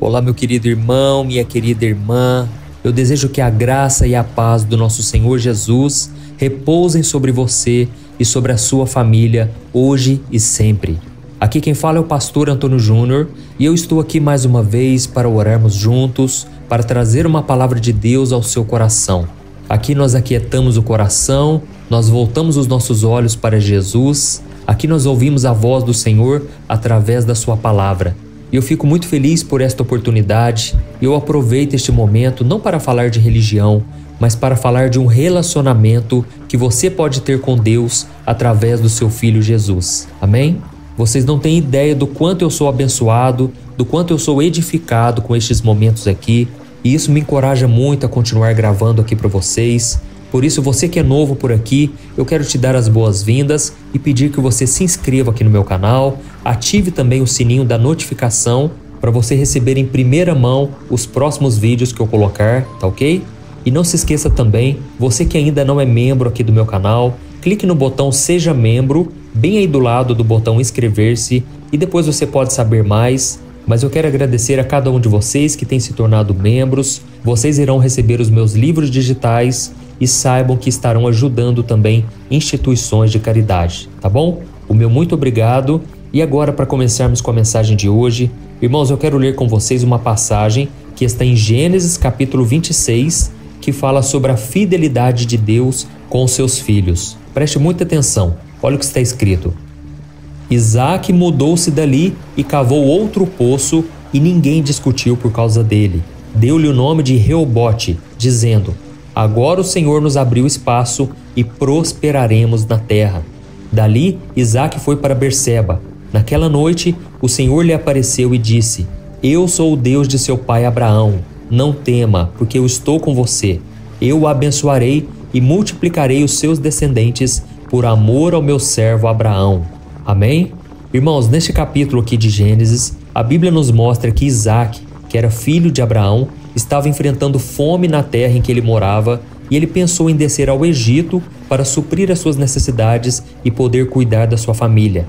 Olá, meu querido irmão, minha querida irmã. Eu desejo que a graça e a paz do nosso Senhor Jesus repousem sobre você e sobre a sua família, hoje e sempre. Aqui quem fala é o pastor Antônio Júnior e eu estou aqui mais uma vez para orarmos juntos, para trazer uma palavra de Deus ao seu coração. Aqui nós aquietamos o coração, nós voltamos os nossos olhos para Jesus, aqui nós ouvimos a voz do Senhor através da sua palavra. E eu fico muito feliz por esta oportunidade e eu aproveito este momento não para falar de religião, mas para falar de um relacionamento que você pode ter com Deus através do seu Filho Jesus. Amém? Vocês não têm ideia do quanto eu sou abençoado, do quanto eu sou edificado com estes momentos aqui, e isso me encoraja muito a continuar gravando aqui para vocês. Por isso, você que é novo por aqui, eu quero te dar as boas-vindas e pedir que você se inscreva aqui no meu canal, ative também o sininho da notificação para você receber em primeira mão os próximos vídeos que eu colocar, tá ok? E não se esqueça também, você que ainda não é membro aqui do meu canal, clique no botão Seja Membro, bem aí do lado do botão Inscrever-se, e depois você pode saber mais. Mas eu quero agradecer a cada um de vocês que tem se tornado membros. Vocês irão receber os meus livros digitais e saibam que estarão ajudando também instituições de caridade, tá bom? O meu muito obrigado. E agora, para começarmos com a mensagem de hoje, irmãos, eu quero ler com vocês uma passagem que está em Gênesis capítulo 26, que fala sobre a fidelidade de Deus com os seus filhos. Preste muita atenção, olha o que está escrito. Isaac mudou-se dali e cavou outro poço e ninguém discutiu por causa dele. Deu-lhe o nome de Reobote, dizendo: agora o Senhor nos abriu espaço e prosperaremos na terra. Dali, Isaac foi para Berseba. Naquela noite, o Senhor lhe apareceu e disse: eu sou o Deus de seu pai Abraão. Não tema, porque eu estou com você. Eu o abençoarei e multiplicarei os seus descendentes por amor ao meu servo Abraão. Amém? Irmãos, neste capítulo aqui de Gênesis, a Bíblia nos mostra que Isaac, que era filho de Abraão, estava enfrentando fome na terra em que ele morava e ele pensou em descer ao Egito para suprir as suas necessidades e poder cuidar da sua família.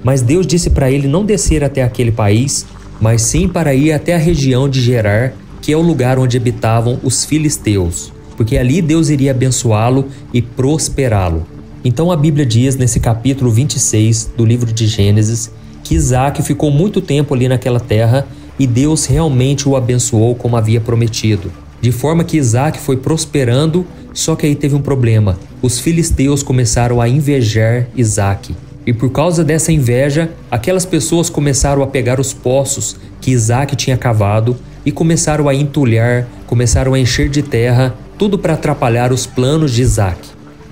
Mas Deus disse para ele não descer até aquele país, mas sim para ir até a região de Gerar, que é o lugar onde habitavam os filisteus, porque ali Deus iria abençoá-lo e prosperá-lo. Então a Bíblia diz nesse capítulo 26 do livro de Gênesis que Isaac ficou muito tempo ali naquela terra e Deus realmente o abençoou como havia prometido. De forma que Isaac foi prosperando, só que aí teve um problema. Os filisteus começaram a invejar Isaac. E por causa dessa inveja, aquelas pessoas começaram a pegar os poços que Isaac tinha cavado e começaram a entulhar, começaram a encher de terra, tudo para atrapalhar os planos de Isaac.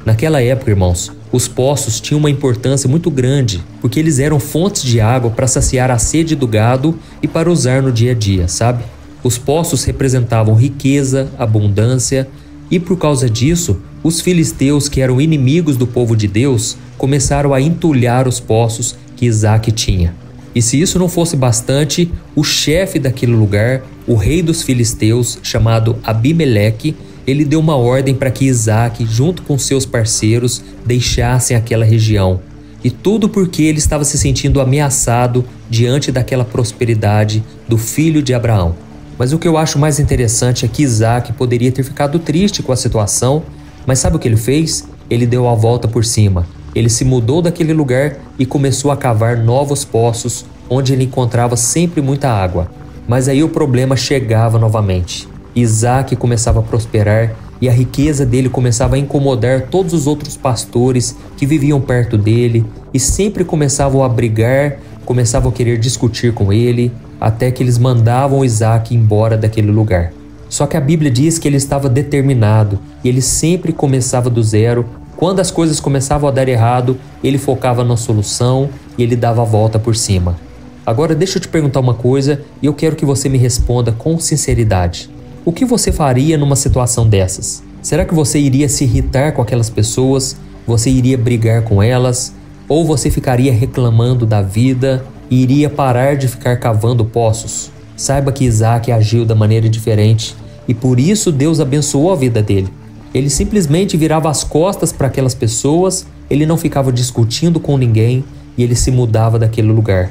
Naquela época, irmãos, os poços tinham uma importância muito grande, porque eles eram fontes de água para saciar a sede do gado e para usar no dia a dia, sabe? Os poços representavam riqueza, abundância, e por causa disso, os filisteus, que eram inimigos do povo de Deus, começaram a entulhar os poços que Isaac tinha. E se isso não fosse bastante, o chefe daquele lugar, o rei dos filisteus, chamado Abimeleque, ele deu uma ordem para que Isaac, junto com seus parceiros, deixassem aquela região. E tudo porque ele estava se sentindo ameaçado diante daquela prosperidade do filho de Abraão. Mas o que eu acho mais interessante é que Isaac poderia ter ficado triste com a situação, mas sabe o que ele fez? Ele deu a volta por cima. Ele se mudou daquele lugar e começou a cavar novos poços, onde ele encontrava sempre muita água. Mas aí o problema chegava novamente. Isaac começava a prosperar e a riqueza dele começava a incomodar todos os outros pastores que viviam perto dele e sempre começavam a brigar, começavam a querer discutir com ele, até que eles mandavam Isaac embora daquele lugar. Só que a Bíblia diz que ele estava determinado e ele sempre começava do zero. Quando as coisas começavam a dar errado, ele focava na solução e ele dava a volta por cima. Agora deixa eu te perguntar uma coisa e eu quero que você me responda com sinceridade. O que você faria numa situação dessas? Será que você iria se irritar com aquelas pessoas? Você iria brigar com elas? Ou você ficaria reclamando da vida e iria parar de ficar cavando poços? Saiba que Isaac agiu da maneira diferente e por isso Deus abençoou a vida dele. Ele simplesmente virava as costas para aquelas pessoas, ele não ficava discutindo com ninguém e ele se mudava daquele lugar.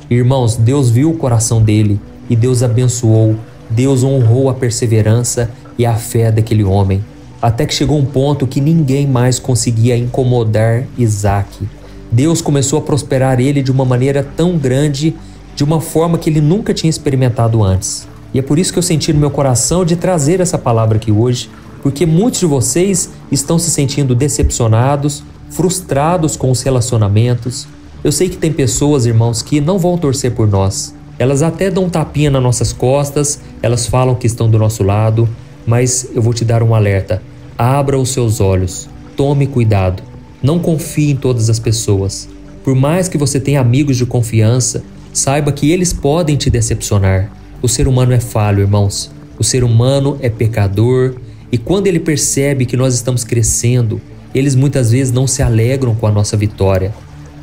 Irmãos, Deus viu o coração dele e Deus abençoou, Deus honrou a perseverança e a fé daquele homem, até que chegou um ponto que ninguém mais conseguia incomodar Isaac. Deus começou a prosperar ele de uma maneira tão grande, de uma forma que ele nunca tinha experimentado antes. E é por isso que eu senti no meu coração de trazer essa palavra aqui hoje, porque muitos de vocês estão se sentindo decepcionados, frustrados com os relacionamentos. Eu sei que tem pessoas, irmãos, que não vão torcer por nós. Elas até dão um tapinha nas nossas costas, elas falam que estão do nosso lado, mas eu vou te dar um alerta. Abra os seus olhos, tome cuidado, não confie em todas as pessoas. Por mais que você tenha amigos de confiança, saiba que eles podem te decepcionar. O ser humano é falho, irmãos. O ser humano é pecador e quando ele percebe que nós estamos crescendo, eles muitas vezes não se alegram com a nossa vitória.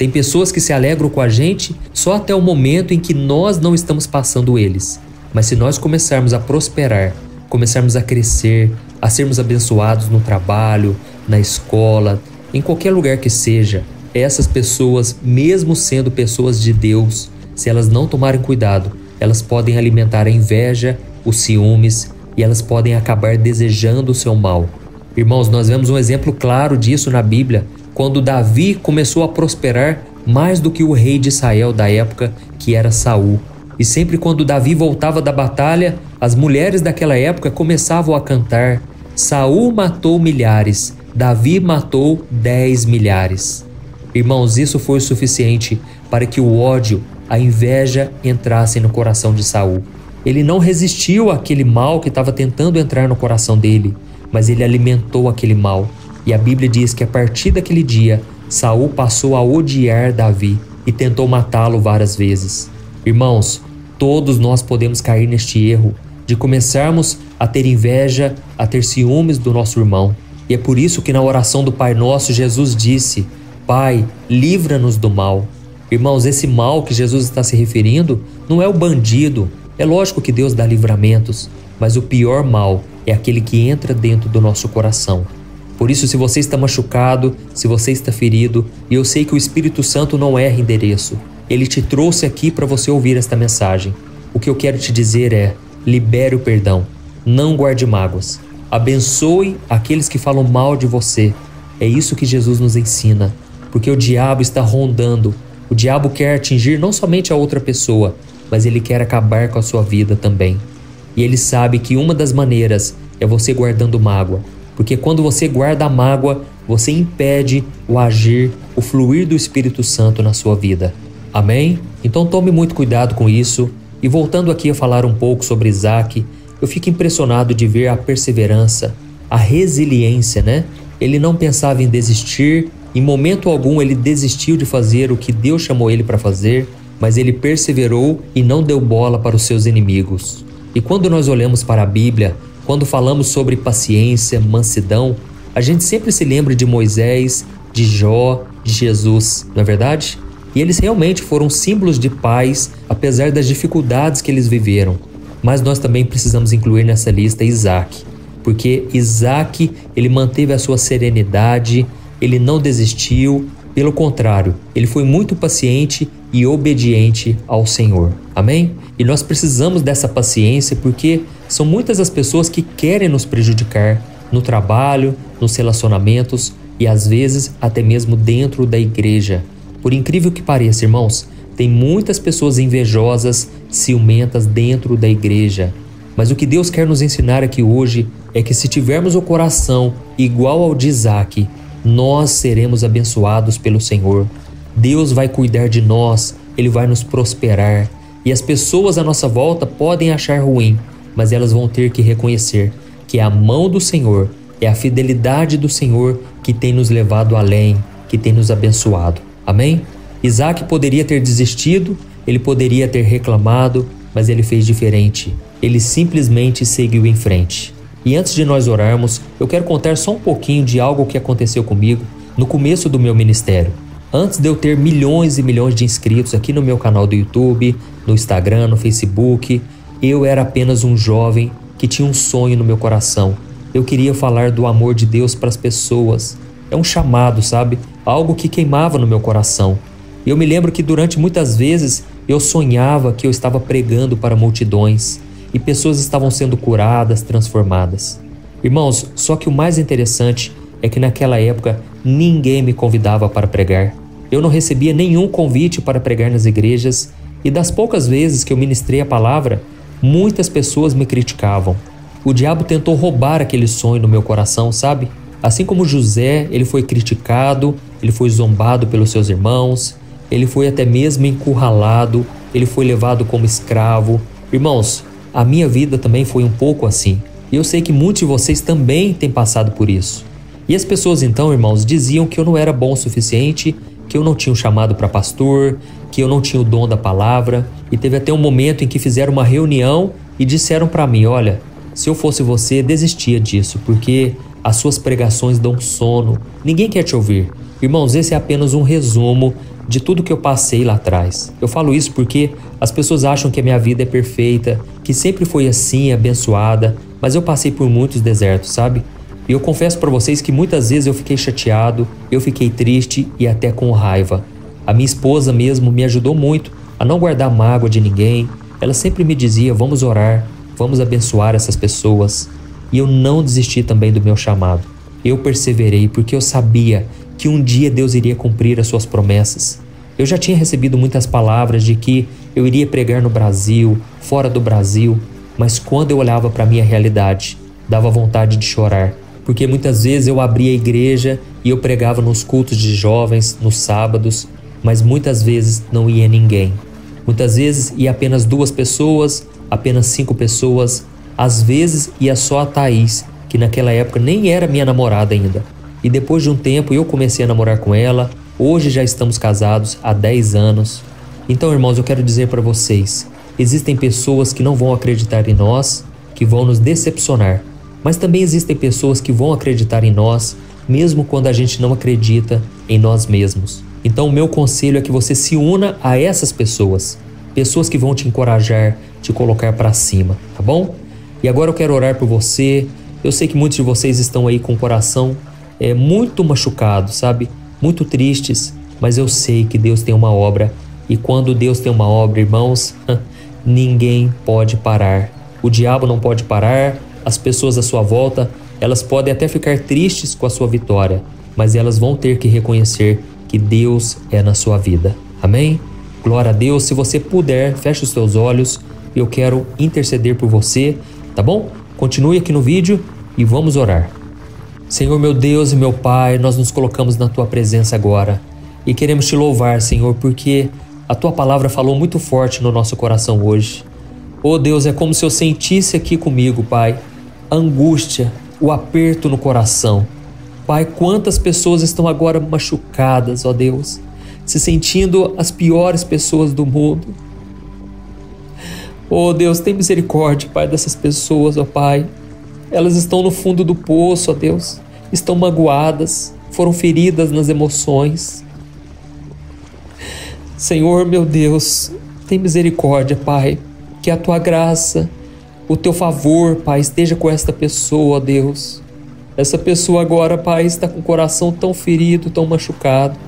Tem pessoas que se alegram com a gente só até o momento em que nós não estamos passando eles. Mas se nós começarmos a prosperar, começarmos a crescer, a sermos abençoados no trabalho, na escola, em qualquer lugar que seja, essas pessoas, mesmo sendo pessoas de Deus, se elas não tomarem cuidado, elas podem alimentar a inveja, os ciúmes e elas podem acabar desejando o seu mal. Irmãos, nós vemos um exemplo claro disso na Bíblia, quando Davi começou a prosperar mais do que o rei de Israel da época, que era Saul. E sempre quando Davi voltava da batalha, as mulheres daquela época começavam a cantar: Saul matou milhares, Davi matou 10 milhares. Irmãos, isso foi o suficiente para que o ódio, a inveja entrassem no coração de Saul. Ele não resistiu àquele mal que estava tentando entrar no coração dele, mas ele alimentou aquele mal. E a Bíblia diz que a partir daquele dia, Saul passou a odiar Davi e tentou matá-lo várias vezes. Irmãos, todos nós podemos cair neste erro de começarmos a ter inveja, a ter ciúmes do nosso irmão. E é por isso que na oração do Pai Nosso, Jesus disse: Pai, livra-nos do mal. Irmãos, esse mal que Jesus está se referindo não é o bandido. É lógico que Deus dá livramentos, mas o pior mal é aquele que entra dentro do nosso coração. Por isso, se você está machucado, se você está ferido, e eu sei que o Espírito Santo não erra endereço, ele te trouxe aqui para você ouvir esta mensagem. O que eu quero te dizer é: libere o perdão, não guarde mágoas, abençoe aqueles que falam mal de você. É isso que Jesus nos ensina, porque o diabo está rondando. O diabo quer atingir não somente a outra pessoa, mas ele quer acabar com a sua vida também. E ele sabe que uma das maneiras é você guardando mágoa, porque quando você guarda a mágoa, você impede o agir, o fluir do Espírito Santo na sua vida. Amém? Então tome muito cuidado com isso. E voltando aqui a falar um pouco sobre Isaac, eu fico impressionado de ver a perseverança, a resiliência, né? Ele não pensava em desistir, em momento algum ele desistiu de fazer o que Deus chamou ele para fazer, mas ele perseverou e não deu bola para os seus inimigos. E quando nós olhamos para a Bíblia, quando falamos sobre paciência, mansidão, a gente sempre se lembra de Moisés, de Jó, de Jesus, não é verdade? E eles realmente foram símbolos de paz, apesar das dificuldades que eles viveram. Mas nós também precisamos incluir nessa lista Isaac, porque Isaac, ele manteve a sua serenidade, ele não desistiu, pelo contrário, ele foi muito paciente e obediente ao Senhor. Amém? E nós precisamos dessa paciência porque são muitas as pessoas que querem nos prejudicar no trabalho, nos relacionamentos e às vezes até mesmo dentro da igreja. Por incrível que pareça, irmãos, tem muitas pessoas invejosas, ciumentas dentro da igreja. Mas o que Deus quer nos ensinar aqui hoje é que se tivermos o coração igual ao de Isaac, nós seremos abençoados pelo Senhor. Deus vai cuidar de nós, Ele vai nos prosperar. E as pessoas à nossa volta podem achar ruim, mas elas vão ter que reconhecer que é a mão do Senhor, é a fidelidade do Senhor que tem nos levado além, que tem nos abençoado. Amém? Isaac poderia ter desistido, ele poderia ter reclamado, mas ele fez diferente. Ele simplesmente seguiu em frente. E antes de nós orarmos, eu quero contar só um pouquinho de algo que aconteceu comigo no começo do meu ministério. Antes de eu ter milhões e milhões de inscritos aqui no meu canal do YouTube, no Instagram, no Facebook, eu era apenas um jovem que tinha um sonho no meu coração. Eu queria falar do amor de Deus para as pessoas. É um chamado, sabe? Algo que queimava no meu coração. Eu me lembro que durante muitas vezes eu sonhava que eu estava pregando para multidões e pessoas estavam sendo curadas, transformadas. Irmãos, só que o mais interessante é que naquela época ninguém me convidava para pregar. Eu não recebia nenhum convite para pregar nas igrejas e das poucas vezes que eu ministrei a palavra, muitas pessoas me criticavam. O diabo tentou roubar aquele sonho no meu coração, sabe? Assim como José, ele foi criticado, ele foi zombado pelos seus irmãos, ele foi até mesmo encurralado, ele foi levado como escravo. Irmãos, a minha vida também foi um pouco assim. E eu sei que muitos de vocês também têm passado por isso. E as pessoas então, irmãos, diziam que eu não era bom o suficiente, que eu não tinha um chamado para pastor, que eu não tinha o dom da palavra. E teve até um momento em que fizeram uma reunião e disseram para mim, olha, se eu fosse você, desistia disso, porque as suas pregações dão sono, ninguém quer te ouvir. Irmãos, esse é apenas um resumo de tudo que eu passei lá atrás. Eu falo isso porque as pessoas acham que a minha vida é perfeita, que sempre foi assim, abençoada, mas eu passei por muitos desertos, sabe? E eu confesso para vocês que muitas vezes eu fiquei chateado, eu fiquei triste e até com raiva. A minha esposa mesmo me ajudou muito a não guardar mágoa de ninguém. Ela sempre me dizia, vamos orar, vamos abençoar essas pessoas. E eu não desisti também do meu chamado. Eu perseverei porque eu sabia que um dia Deus iria cumprir as suas promessas. Eu já tinha recebido muitas palavras de que eu iria pregar no Brasil, fora do Brasil, mas quando eu olhava para a minha realidade, dava vontade de chorar, porque muitas vezes eu abria a igreja e eu pregava nos cultos de jovens, nos sábados, mas muitas vezes não ia ninguém. Muitas vezes ia apenas 2 pessoas, apenas 5 pessoas, às vezes ia só a Thaís, que naquela época nem era minha namorada ainda. E depois de um tempo eu comecei a namorar com ela. Hoje já estamos casados há 10 anos. Então, irmãos, eu quero dizer para vocês, existem pessoas que não vão acreditar em nós, que vão nos decepcionar. Mas também existem pessoas que vão acreditar em nós, mesmo quando a gente não acredita em nós mesmos. Então, o meu conselho é que você se una a essas pessoas. Pessoas que vão te encorajar, te colocar para cima, tá bom? E agora eu quero orar por você. Eu sei que muitos de vocês estão aí com o coração muito machucado, sabe? Muito tristes, mas eu sei que Deus tem uma obra. E quando Deus tem uma obra, irmãos, ninguém pode parar. O diabo não pode parar, as pessoas à sua volta, elas podem até ficar tristes com a sua vitória, mas elas vão ter que reconhecer que Deus é na sua vida. Amém? Glória a Deus. Se você puder, feche os seus olhos. Eu quero interceder por você, tá bom? Continue aqui no vídeo e vamos orar. Senhor, meu Deus e meu Pai, nós nos colocamos na Tua presença agora e queremos Te louvar, Senhor, porque a Tua palavra falou muito forte no nosso coração hoje. Oh Deus, é como se eu sentisse aqui comigo, Pai, a angústia, o aperto no coração. Pai, quantas pessoas estão agora machucadas, ó Deus, se sentindo as piores pessoas do mundo. Oh Deus, tem misericórdia, Pai, dessas pessoas, ó Pai. Elas estão no fundo do poço, ó Deus. Estão magoadas, foram feridas nas emoções. Senhor, meu Deus, tem misericórdia, Pai. Que a Tua graça, o Teu favor, Pai, esteja com esta pessoa, ó Deus. Essa pessoa agora, Pai, está com o coração tão ferido, tão machucado.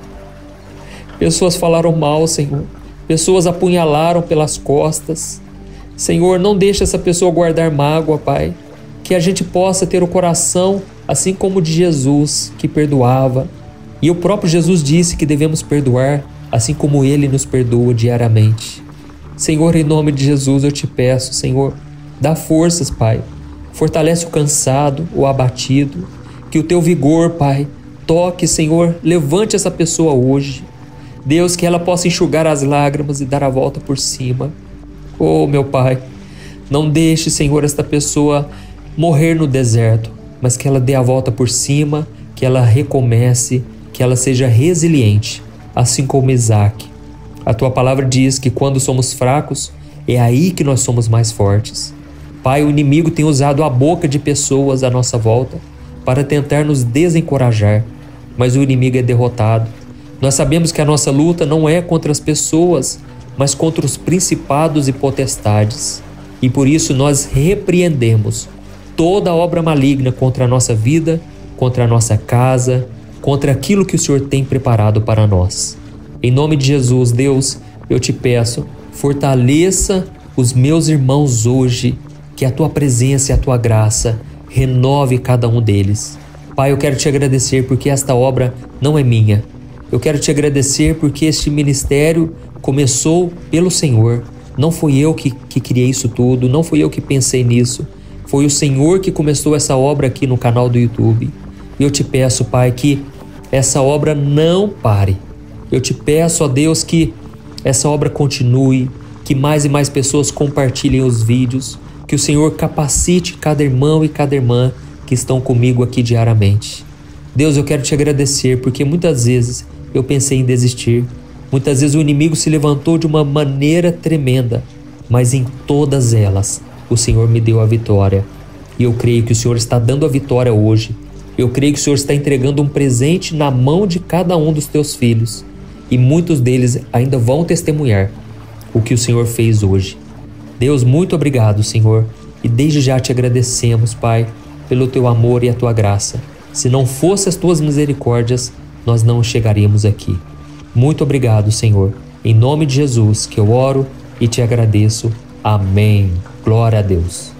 Pessoas falaram mal, Senhor. Pessoas apunhalaram pelas costas. Senhor, não deixe essa pessoa guardar mágoa, Pai. Que a gente possa ter o coração assim como o de Jesus, que perdoava. E o próprio Jesus disse que devemos perdoar assim como Ele nos perdoa diariamente. Senhor, em nome de Jesus eu te peço, Senhor, dá forças, Pai. Fortalece o cansado, o abatido. Que o Teu vigor, Pai, toque, Senhor, levante essa pessoa hoje. Deus, que ela possa enxugar as lágrimas e dar a volta por cima. Oh, meu Pai, não deixe, Senhor, esta pessoa morrer no deserto, mas que ela dê a volta por cima, que ela recomece, que ela seja resiliente, assim como Isaac. A Tua palavra diz que quando somos fracos, é aí que nós somos mais fortes. Pai, o inimigo tem usado a boca de pessoas à nossa volta para tentar nos desencorajar, mas o inimigo é derrotado. Nós sabemos que a nossa luta não é contra as pessoas, mas contra os principados e potestades. E por isso nós repreendemos toda obra maligna contra a nossa vida, contra a nossa casa, contra aquilo que o Senhor tem preparado para nós. Em nome de Jesus, Deus, eu te peço, fortaleça os meus irmãos hoje, que a tua presença e a tua graça renove cada um deles. Pai, eu quero te agradecer porque esta obra não é minha. Eu quero te agradecer porque este ministério começou pelo Senhor. Não fui eu que criei isso tudo, não fui eu que pensei nisso. Foi o Senhor que começou essa obra aqui no canal do YouTube. E eu te peço, Pai, que essa obra não pare. Eu te peço, ó Deus, que essa obra continue, que mais e mais pessoas compartilhem os vídeos, que o Senhor capacite cada irmão e cada irmã que estão comigo aqui diariamente. Deus, eu quero te agradecer porque muitas vezes eu pensei em desistir. Muitas vezes o inimigo se levantou de uma maneira tremenda, mas em todas elas o Senhor me deu a vitória. E eu creio que o Senhor está dando a vitória hoje. Eu creio que o Senhor está entregando um presente na mão de cada um dos teus filhos. E muitos deles ainda vão testemunhar o que o Senhor fez hoje. Deus, muito obrigado, Senhor. E desde já te agradecemos, Pai, pelo teu amor e a tua graça. Se não fossem as tuas misericórdias, nós não chegaríamos aqui. Muito obrigado, Senhor. Em nome de Jesus que eu oro e te agradeço. Amém. Glória a Deus.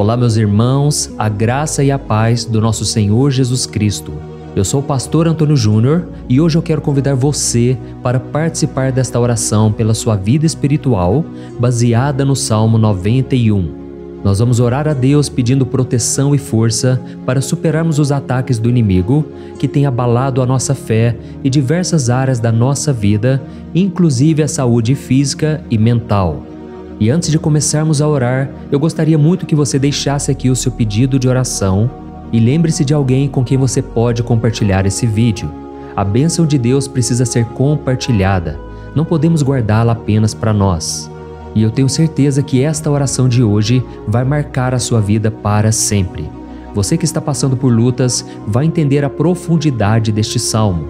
Olá, meus irmãos, a graça e a paz do nosso Senhor Jesus Cristo. Eu sou o pastor Antônio Júnior e hoje eu quero convidar você para participar desta oração pela sua vida espiritual, baseada no Salmo 91. Nós vamos orar a Deus pedindo proteção e força para superarmos os ataques do inimigo que tem abalado a nossa fé e diversas áreas da nossa vida, inclusive a saúde física e mental. E antes de começarmos a orar, eu gostaria muito que você deixasse aqui o seu pedido de oração e lembre-se de alguém com quem você pode compartilhar esse vídeo. A bênção de Deus precisa ser compartilhada, não podemos guardá-la apenas para nós. E eu tenho certeza que esta oração de hoje vai marcar a sua vida para sempre. Você que está passando por lutas vai entender a profundidade deste salmo.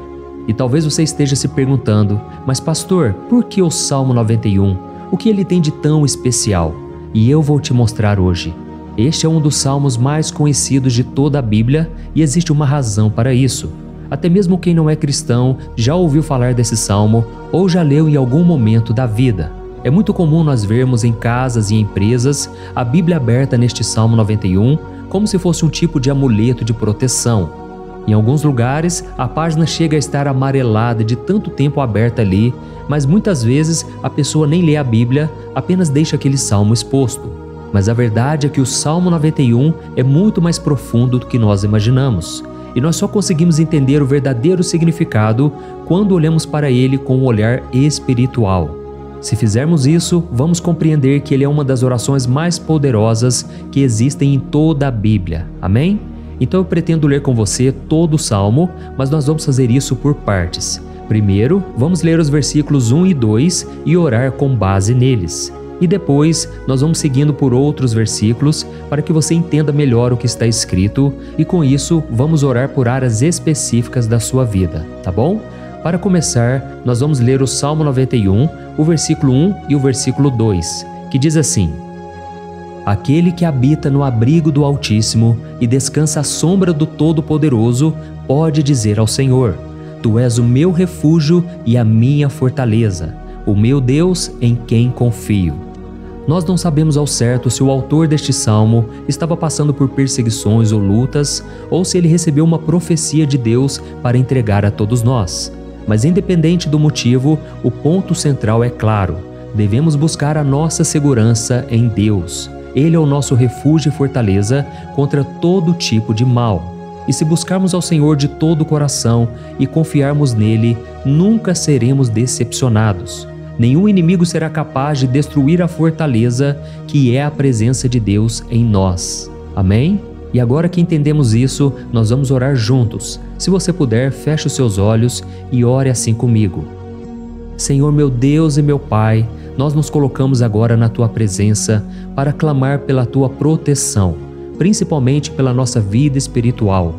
E talvez você esteja se perguntando, mas pastor, por que o Salmo 91? O que ele tem de tão especial? E eu vou te mostrar hoje. Este é um dos salmos mais conhecidos de toda a Bíblia e existe uma razão para isso. Até mesmo quem não é cristão já ouviu falar desse salmo ou já leu em algum momento da vida. É muito comum nós vermos em casas e empresas a Bíblia aberta neste Salmo 91 como se fosse um tipo de amuleto de proteção. Em alguns lugares, a página chega a estar amarelada de tanto tempo aberta ali, mas muitas vezes a pessoa nem lê a Bíblia, apenas deixa aquele salmo exposto. Mas a verdade é que o Salmo 91 é muito mais profundo do que nós imaginamos. E nós só conseguimos entender o verdadeiro significado quando olhamos para ele com um olhar espiritual. Se fizermos isso, vamos compreender que ele é uma das orações mais poderosas que existem em toda a Bíblia. Amém? Então eu pretendo ler com você todo o Salmo, mas nós vamos fazer isso por partes. Primeiro, vamos ler os versículos 1 e 2 e orar com base neles. E depois, nós vamos seguindo por outros versículos para que você entenda melhor o que está escrito e com isso, vamos orar por áreas específicas da sua vida, tá bom? Para começar, nós vamos ler o Salmo 91, o versículo 1 e o versículo 2, que diz assim: Aquele que habita no abrigo do Altíssimo e descansa à sombra do Todo-Poderoso pode dizer ao Senhor: Tu és o meu refúgio e a minha fortaleza, o meu Deus em quem confio. Nós não sabemos ao certo se o autor deste salmo estava passando por perseguições ou lutas, ou se ele recebeu uma profecia de Deus para entregar a todos nós. Mas independente do motivo, o ponto central é claro: devemos buscar a nossa segurança em Deus. Ele é o nosso refúgio e fortaleza contra todo tipo de mal. E se buscarmos ao Senhor de todo o coração e confiarmos nele, nunca seremos decepcionados. Nenhum inimigo será capaz de destruir a fortaleza que é a presença de Deus em nós. Amém? E agora que entendemos isso, nós vamos orar juntos. Se você puder, feche os seus olhos e ore assim comigo. Senhor meu Deus e meu Pai, nós nos colocamos agora na Tua presença para clamar pela Tua proteção, principalmente pela nossa vida espiritual.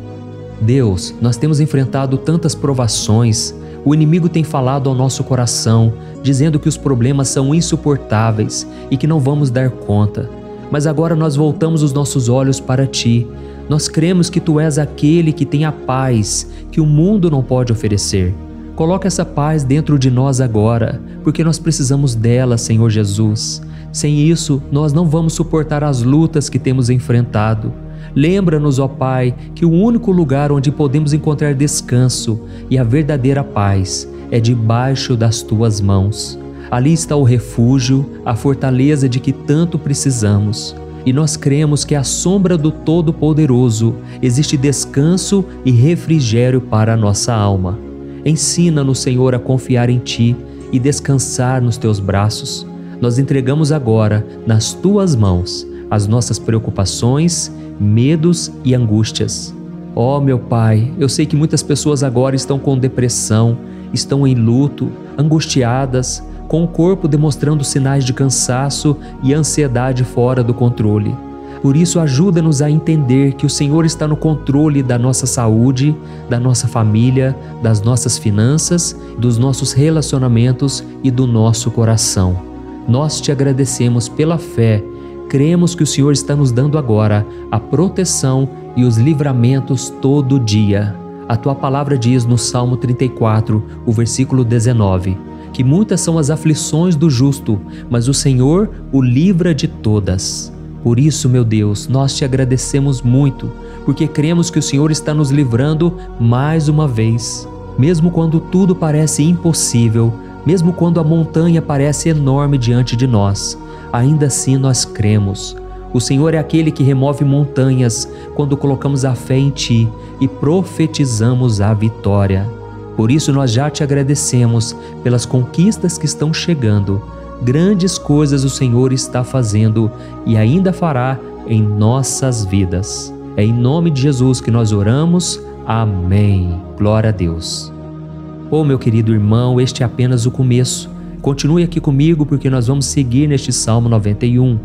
Deus, nós temos enfrentado tantas provações, o inimigo tem falado ao nosso coração, dizendo que os problemas são insuportáveis e que não vamos dar conta. mas agora nós voltamos os nossos olhos para Ti. Nós cremos que Tu és aquele que tem a paz que o mundo não pode oferecer. Coloca essa paz dentro de nós agora, porque nós precisamos dela, Senhor Jesus. Sem isso, nós não vamos suportar as lutas que temos enfrentado. Lembra-nos, ó Pai, que o único lugar onde podemos encontrar descanso e a verdadeira paz é debaixo das Tuas mãos. Ali está o refúgio, a fortaleza de que tanto precisamos. E nós cremos que à sombra do Todo-Poderoso existe descanso e refrigério para a nossa alma. Ensina-nos, Senhor, a confiar em Ti e descansar nos Teus braços. Nós entregamos agora nas Tuas mãos as nossas preocupações, medos e angústias. Ó meu Pai, eu sei que muitas pessoas agora estão com depressão, estão em luto, angustiadas, com o corpo demonstrando sinais de cansaço e ansiedade fora do controle. Por isso, ajuda-nos a entender que o Senhor está no controle da nossa saúde, da nossa família, das nossas finanças, dos nossos relacionamentos e do nosso coração. Nós Te agradecemos pela fé, cremos que o Senhor está nos dando agora a proteção e os livramentos todo dia. A Tua palavra diz no Salmo 34, o versículo 19, que muitas são as aflições do justo, mas o Senhor o livra de todas. Por isso, meu Deus, nós Te agradecemos muito, porque cremos que o Senhor está nos livrando mais uma vez. Mesmo quando tudo parece impossível, mesmo quando a montanha parece enorme diante de nós, ainda assim nós cremos. O Senhor é aquele que remove montanhas quando colocamos a fé em Ti e profetizamos a vitória. Por isso nós já Te agradecemos pelas conquistas que estão chegando. Grandes coisas o Senhor está fazendo e ainda fará em nossas vidas. É em nome de Jesus que nós oramos. Amém. Glória a Deus. Meu querido irmão, este é apenas o começo. Continue aqui comigo porque nós vamos seguir neste Salmo 91.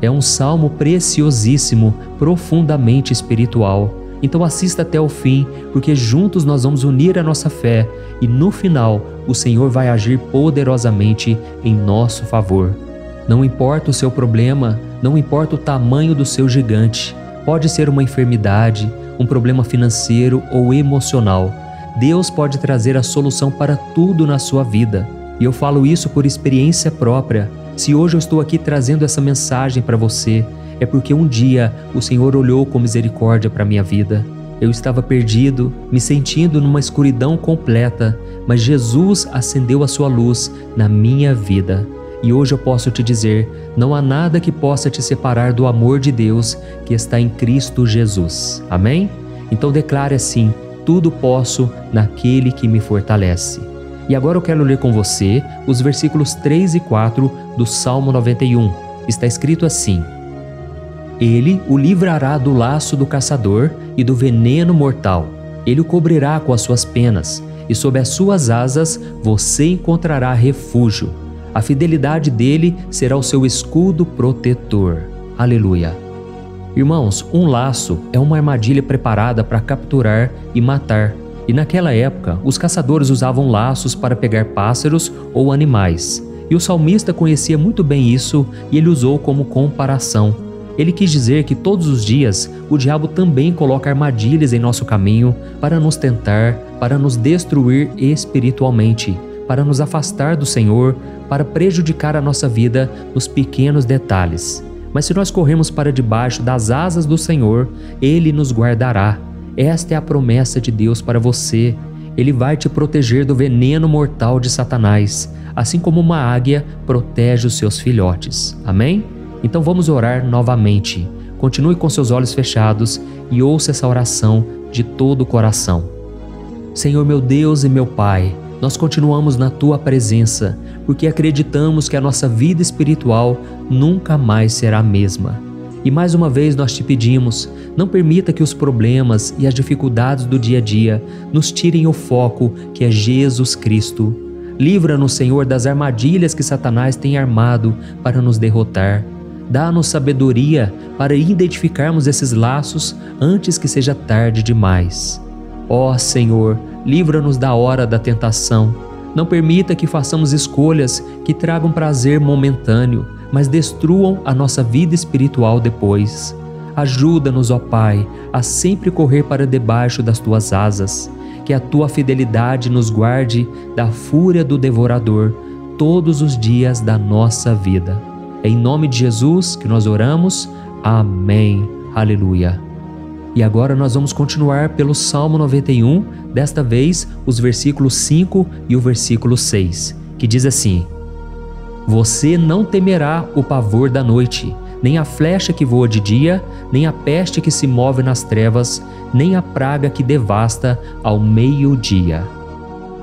É um salmo preciosíssimo, profundamente espiritual. Então assista até o fim, porque juntos nós vamos unir a nossa fé e no final o Senhor vai agir poderosamente em nosso favor. Não importa o seu problema, não importa o tamanho do seu gigante, pode ser uma enfermidade, um problema financeiro ou emocional. Deus pode trazer a solução para tudo na sua vida. E eu falo isso por experiência própria. Se hoje eu estou aqui trazendo essa mensagem para você, é porque um dia o Senhor olhou com misericórdia para a minha vida. Eu estava perdido, me sentindo numa escuridão completa, mas Jesus acendeu a sua luz na minha vida. E hoje eu posso te dizer, não há nada que possa te separar do amor de Deus que está em Cristo Jesus. Amém? Então declare assim: tudo posso naquele que me fortalece. E agora eu quero ler com você os versículos 3 e 4 do Salmo 91. Está escrito assim: Ele o livrará do laço do caçador e do veneno mortal. Ele o cobrirá com as suas penas, e sob as suas asas você encontrará refúgio. A fidelidade dele será o seu escudo protetor. Aleluia. Irmãos, um laço é uma armadilha preparada para capturar e matar. E naquela época, os caçadores usavam laços para pegar pássaros ou animais. E o salmista conhecia muito bem isso e ele usou como comparação. Ele quis dizer que todos os dias o diabo também coloca armadilhas em nosso caminho para nos tentar, para nos destruir espiritualmente, para nos afastar do Senhor, para prejudicar a nossa vida nos pequenos detalhes. Mas se nós corrermos para debaixo das asas do Senhor, Ele nos guardará. Esta é a promessa de Deus para você. Ele vai te proteger do veneno mortal de Satanás, assim como uma águia protege os seus filhotes. Amém? Então vamos orar novamente. Continue com seus olhos fechados e ouça essa oração de todo o coração. Senhor meu Deus e meu Pai, nós continuamos na Tua presença, porque acreditamos que a nossa vida espiritual nunca mais será a mesma. E mais uma vez nós te pedimos, não permita que os problemas e as dificuldades do dia a dia nos tirem o foco que é Jesus Cristo. Livra-nos, Senhor, das armadilhas que Satanás tem armado para nos derrotar. Dá-nos sabedoria para identificarmos esses laços antes que seja tarde demais. Ó Senhor, livra-nos da hora da tentação. Não permita que façamos escolhas que tragam prazer momentâneo, mas destruam a nossa vida espiritual depois. Ajuda-nos, ó Pai, a sempre correr para debaixo das Tuas asas, que a Tua fidelidade nos guarde da fúria do devorador todos os dias da nossa vida. É em nome de Jesus que nós oramos. Amém. Aleluia. E agora nós vamos continuar pelo Salmo 91, desta vez os versículos 5 e o versículo 6, que diz assim: Você não temerá o pavor da noite, nem a flecha que voa de dia, nem a peste que se move nas trevas, nem a praga que devasta ao meio-dia.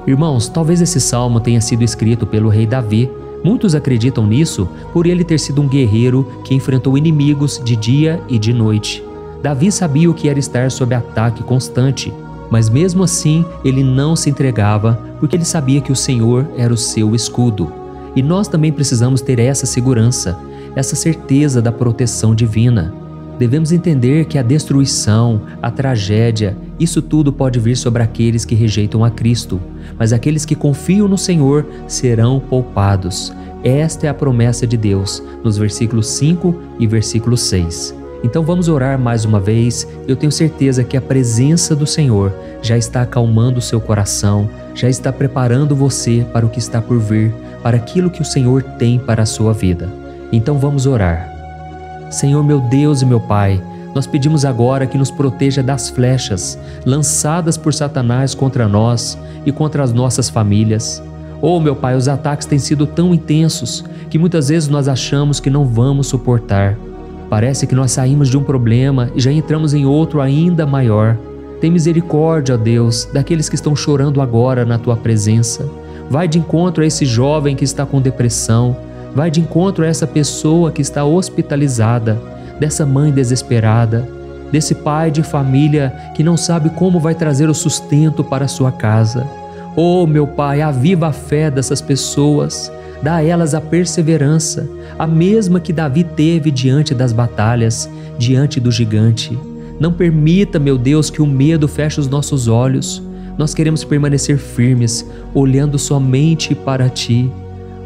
Irmãos, talvez esse salmo tenha sido escrito pelo rei Davi. Muitos acreditam nisso por ele ter sido um guerreiro que enfrentou inimigos de dia e de noite. Davi sabia o que era estar sob ataque constante, mas mesmo assim ele não se entregava porque ele sabia que o Senhor era o seu escudo. E nós também precisamos ter essa segurança, essa certeza da proteção divina. Devemos entender que a destruição, a tragédia, isso tudo pode vir sobre aqueles que rejeitam a Cristo, mas aqueles que confiam no Senhor serão poupados. Esta é a promessa de Deus, nos versículos 5 e versículo 6. Então vamos orar mais uma vez. Eu tenho certeza que a presença do Senhor já está acalmando o seu coração, já está preparando você para o que está por vir, para aquilo que o Senhor tem para a sua vida. Então vamos orar. Senhor meu Deus e meu Pai, nós pedimos agora que nos proteja das flechas lançadas por Satanás contra nós e contra as nossas famílias. Oh meu Pai, os ataques têm sido tão intensos que muitas vezes nós achamos que não vamos suportar. Parece que nós saímos de um problema e já entramos em outro ainda maior. Tem misericórdia, ó Deus, daqueles que estão chorando agora na Tua presença. Vai de encontro a esse jovem que está com depressão. Vai de encontro a essa pessoa que está hospitalizada, dessa mãe desesperada, desse pai de família que não sabe como vai trazer o sustento para a sua casa. Oh, meu Pai, aviva a fé dessas pessoas, dá a elas a perseverança, a mesma que Davi teve diante das batalhas, diante do gigante. Não permita, meu Deus, que o medo feche os nossos olhos. Nós queremos permanecer firmes, olhando somente para Ti.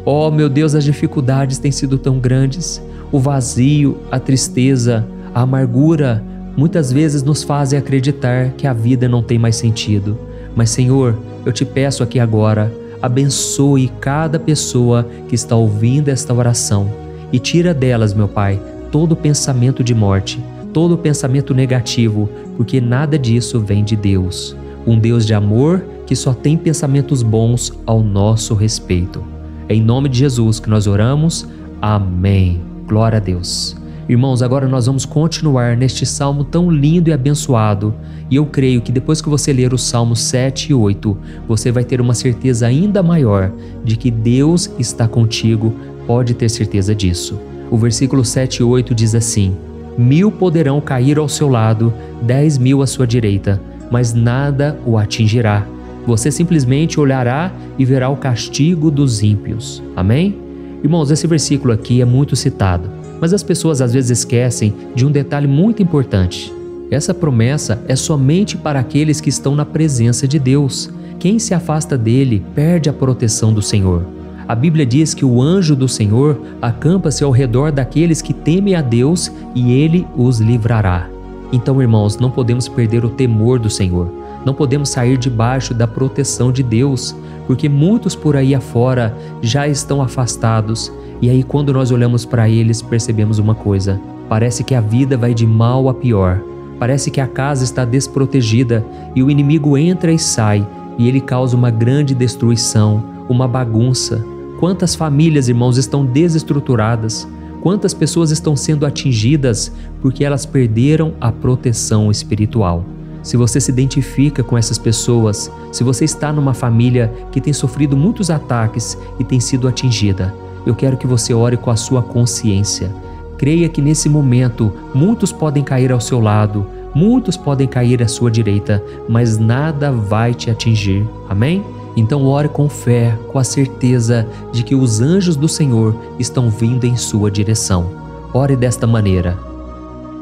Oh, meu Deus, as dificuldades têm sido tão grandes. O vazio, a tristeza, a amargura, muitas vezes nos fazem acreditar que a vida não tem mais sentido. Mas, Senhor, eu te peço aqui agora, abençoe cada pessoa que está ouvindo esta oração e tira delas, meu Pai, todo pensamento de morte, todo pensamento negativo, porque nada disso vem de Deus. Um Deus de amor que só tem pensamentos bons ao nosso respeito. É em nome de Jesus que nós oramos. Amém. Glória a Deus. Irmãos, agora nós vamos continuar neste salmo tão lindo e abençoado. E eu creio que depois que você ler os salmos 7 e 8, você vai ter uma certeza ainda maior de que Deus está contigo. Pode ter certeza disso. O versículo 7 e 8 diz assim: 1000 poderão cair ao seu lado, 10.000 à sua direita, mas nada o atingirá. Você simplesmente olhará e verá o castigo dos ímpios. Amém? Irmãos, esse versículo aqui é muito citado, mas as pessoas às vezes esquecem de um detalhe muito importante. Essa promessa é somente para aqueles que estão na presença de Deus. Quem se afasta dele perde a proteção do Senhor. A Bíblia diz que o anjo do Senhor acampa-se ao redor daqueles que temem a Deus e ele os livrará. Então, irmãos, não podemos perder o temor do Senhor. Não podemos sair debaixo da proteção de Deus, porque muitos por aí afora já estão afastados. E aí, quando nós olhamos para eles, percebemos uma coisa: parece que a vida vai de mal a pior. Parece que a casa está desprotegida e o inimigo entra e sai e ele causa uma grande destruição, uma bagunça. Quantas famílias, irmãos, estão desestruturadas? Quantas pessoas estão sendo atingidas porque elas perderam a proteção espiritual? Se você se identifica com essas pessoas, se você está numa família que tem sofrido muitos ataques e tem sido atingida, eu quero que você ore com a sua consciência. Creia que nesse momento muitos podem cair ao seu lado, muitos podem cair à sua direita, mas nada vai te atingir. Amém? Então ore com fé, com a certeza de que os anjos do Senhor estão vindo em sua direção. Ore desta maneira: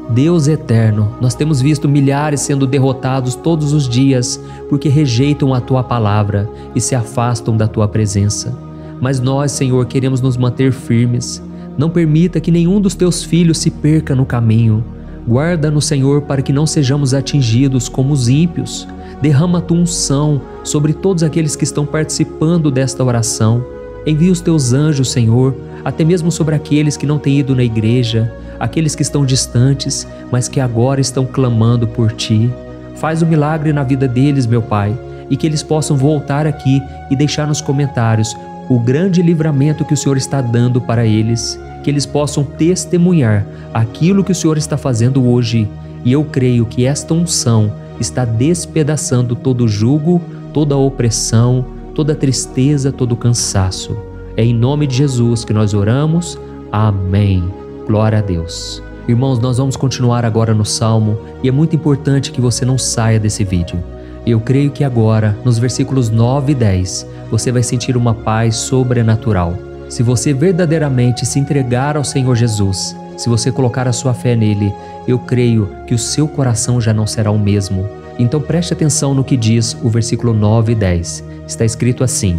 Deus eterno, nós temos visto milhares sendo derrotados todos os dias porque rejeitam a Tua palavra e se afastam da Tua presença. Mas nós, Senhor, queremos nos manter firmes. Não permita que nenhum dos teus filhos se perca no caminho. Guarda-nos, Senhor, para que não sejamos atingidos como os ímpios. Derrama a tua unção sobre todos aqueles que estão participando desta oração. Envia os teus anjos, Senhor, até mesmo sobre aqueles que não têm ido na igreja, aqueles que estão distantes, mas que agora estão clamando por Ti. Faz o milagre na vida deles, meu Pai, e que eles possam voltar aqui e deixar nos comentários o grande livramento que o Senhor está dando para eles, que eles possam testemunhar aquilo que o Senhor está fazendo hoje. E eu creio que esta unção está despedaçando todo jugo, toda opressão, toda tristeza, todo cansaço. É em nome de Jesus que nós oramos. Amém. Glória a Deus. Irmãos, nós vamos continuar agora no Salmo e é muito importante que você não saia desse vídeo. Eu creio que agora, nos versículos 9 e 10, você vai sentir uma paz sobrenatural. Se você verdadeiramente se entregar ao Senhor Jesus, se você colocar a sua fé nele, eu creio que o seu coração já não será o mesmo. Então preste atenção no que diz o versículo 9 e 10. Está escrito assim: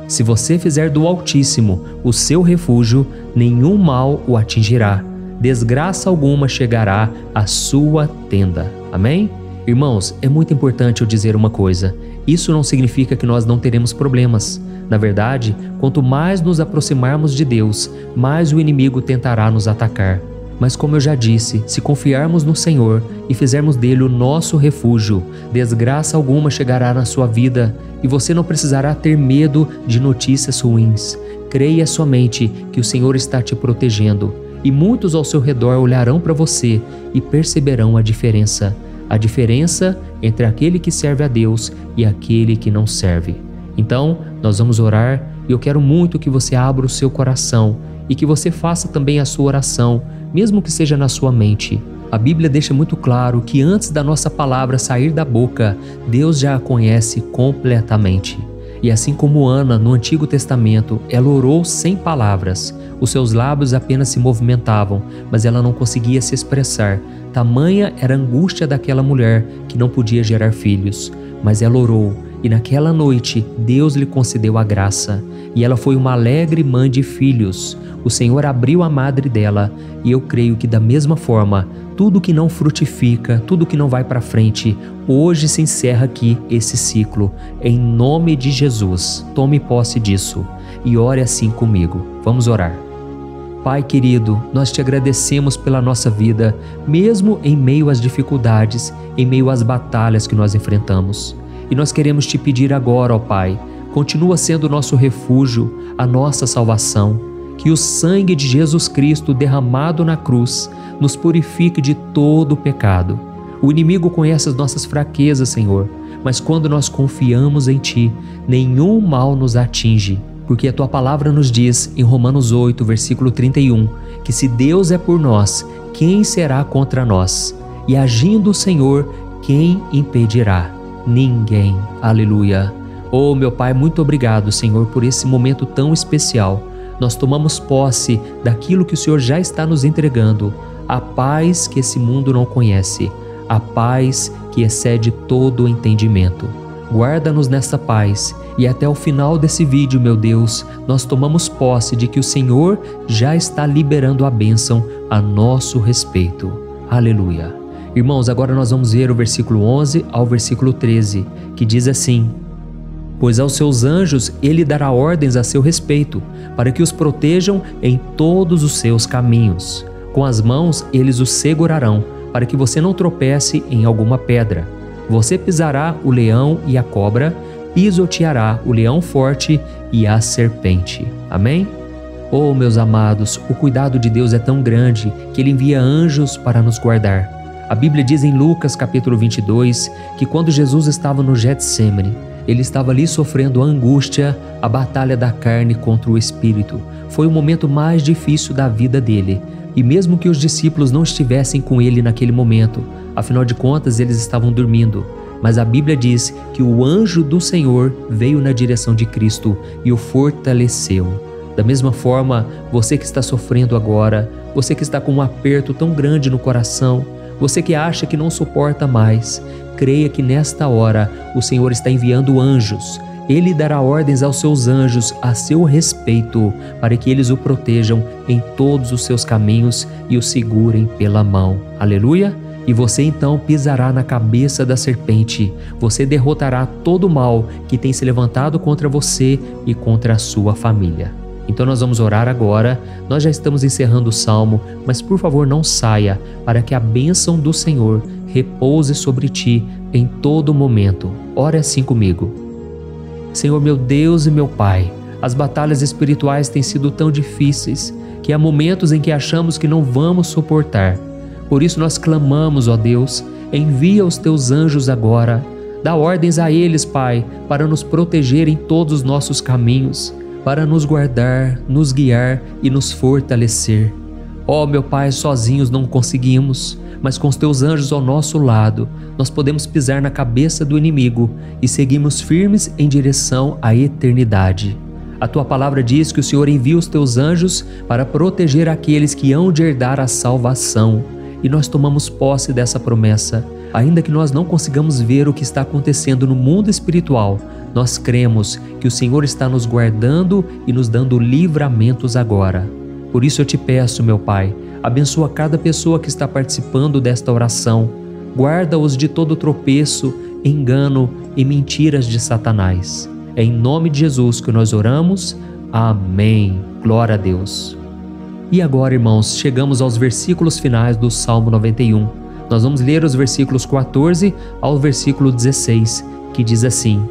se você fizer do Altíssimo o seu refúgio, nenhum mal o atingirá, desgraça alguma chegará à sua tenda. Amém? Irmãos, é muito importante eu dizer uma coisa. Isso não significa que nós não teremos problemas. Na verdade, quanto mais nos aproximarmos de Deus, mais o inimigo tentará nos atacar. Mas como eu já disse, se confiarmos no Senhor e fizermos dele o nosso refúgio, desgraça alguma chegará na sua vida e você não precisará ter medo de notícias ruins. Creia somente que o Senhor está te protegendo e muitos ao seu redor olharão para você e perceberão a diferença entre aquele que serve a Deus e aquele que não serve. Então, nós vamos orar e eu quero muito que você abra o seu coração e que você faça também a sua oração, mesmo que seja na sua mente. A Bíblia deixa muito claro que antes da nossa palavra sair da boca, Deus já a conhece completamente. E assim como Ana, no Antigo Testamento, ela orou sem palavras. Os seus lábios apenas se movimentavam, mas ela não conseguia se expressar. Tamanha era a angústia daquela mulher que não podia gerar filhos. Mas ela orou, e naquela noite Deus lhe concedeu a graça. E ela foi uma alegre mãe de filhos. O Senhor abriu a madre dela, e eu creio que da mesma forma, tudo que não frutifica, tudo que não vai para frente, hoje se encerra aqui esse ciclo. Em nome de Jesus, tome posse disso e ore assim comigo. Vamos orar. Pai querido, nós te agradecemos pela nossa vida, mesmo em meio às dificuldades, em meio às batalhas que nós enfrentamos. E nós queremos te pedir agora, ó Pai, continua sendo o nosso refúgio, a nossa salvação. Que o sangue de Jesus Cristo derramado na cruz nos purifique de todo o pecado. O inimigo conhece as nossas fraquezas, Senhor, mas quando nós confiamos em Ti, nenhum mal nos atinge. Porque a Tua palavra nos diz, em Romanos 8, versículo 31, que se Deus é por nós, quem será contra nós? E agindo o Senhor, quem impedirá? Ninguém. Aleluia. Oh, meu Pai, muito obrigado, Senhor, por esse momento tão especial. Nós tomamos posse daquilo que o Senhor já está nos entregando, a paz que esse mundo não conhece, a paz que excede todo o entendimento. Guarda-nos nessa paz e até o final desse vídeo, meu Deus, nós tomamos posse de que o Senhor já está liberando a bênção a nosso respeito. Aleluia. Irmãos, agora nós vamos ver o versículo 11 ao versículo 13, que diz assim: pois aos seus anjos ele dará ordens a seu respeito, para que os protejam em todos os seus caminhos. Com as mãos eles os segurarão, para que você não tropece em alguma pedra. Você pisará o leão e a cobra, pisoteará o leão forte e a serpente. Amém? Oh, meus amados, o cuidado de Deus é tão grande que Ele envia anjos para nos guardar. A Bíblia diz em Lucas capítulo 22 que quando Jesus estava no Getsêmani, Ele estava ali sofrendo a angústia, a batalha da carne contra o espírito. Foi o momento mais difícil da vida dele. E mesmo que os discípulos não estivessem com ele naquele momento, afinal de contas eles estavam dormindo, mas a Bíblia diz que o anjo do Senhor veio na direção de Cristo e o fortaleceu. Da mesma forma, você que está sofrendo agora, você que está com um aperto tão grande no coração, você que acha que não suporta mais, creia que nesta hora o Senhor está enviando anjos Ele dará ordens aos seus anjos a seu respeito, para que eles o protejam em todos os seus caminhos e o segurem pela mão. Aleluia! E você então pisará na cabeça da serpente. Você derrotará todo o mal que tem se levantado contra você e contra a sua família. Então nós vamos orar agora. Nós já estamos encerrando o salmo, mas por favor não saia, para que a bênção do Senhor repouse sobre ti em todo momento. Ore assim comigo. Senhor meu Deus e meu Pai, as batalhas espirituais têm sido tão difíceis que há momentos em que achamos que não vamos suportar. Por isso nós clamamos, ó Deus, envia os teus anjos agora. Dá ordens a eles, Pai, para nos proteger em todos os nossos caminhos, para nos guardar, nos guiar e nos fortalecer. Ó meu Pai, sozinhos não conseguimos, mas com os teus anjos ao nosso lado, nós podemos pisar na cabeça do inimigo e seguirmos firmes em direção à eternidade. A tua palavra diz que o Senhor envia os teus anjos para proteger aqueles que hão de herdar a salvação. E nós tomamos posse dessa promessa. Ainda que nós não consigamos ver o que está acontecendo no mundo espiritual, nós cremos que o Senhor está nos guardando e nos dando livramentos agora. Por isso eu te peço, meu Pai, abençoa cada pessoa que está participando desta oração. Guarda-os de todo tropeço, engano e mentiras de Satanás. É em nome de Jesus que nós oramos. Amém. Glória a Deus. E agora, irmãos, chegamos aos versículos finais do Salmo 91. Nós vamos ler os versículos 14 ao versículo 16, que diz assim: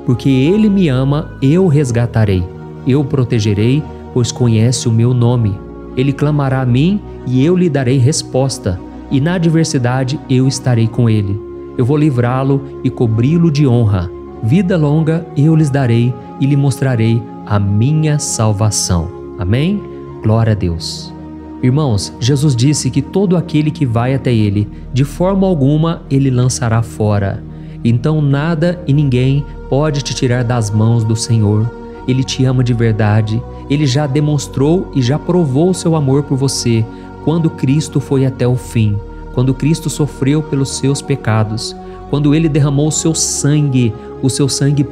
Porque Ele me ama, eu o resgatarei, eu o protegerei, pois conhece o meu nome. Ele clamará a mim e eu lhe darei resposta, e na adversidade eu estarei com ele. Eu vou livrá-lo e cobri-lo de honra. Vida longa eu lhes darei e lhe mostrarei a minha salvação. Amém? Glória a Deus. Irmãos, Jesus disse que todo aquele que vai até Ele, de forma alguma Ele lançará fora. Então nada e ninguém pode te tirar das mãos do Senhor. Ele te ama de verdade. Ele já demonstrou e já provou o seu amor por você quando Cristo foi até o fim, quando Cristo sofreu pelos seus pecados, quando Ele derramou o seu sangue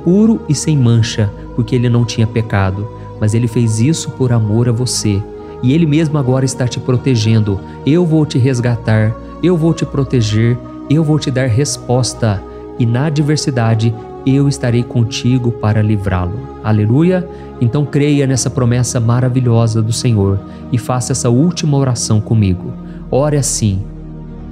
puro e sem mancha, porque Ele não tinha pecado. Mas Ele fez isso por amor a você. E Ele mesmo agora está te protegendo. Eu vou te resgatar, eu vou te proteger, eu vou te dar resposta. E na adversidade, eu estarei contigo para livrá-lo. Aleluia! Então creia nessa promessa maravilhosa do Senhor e faça essa última oração comigo. Ore assim: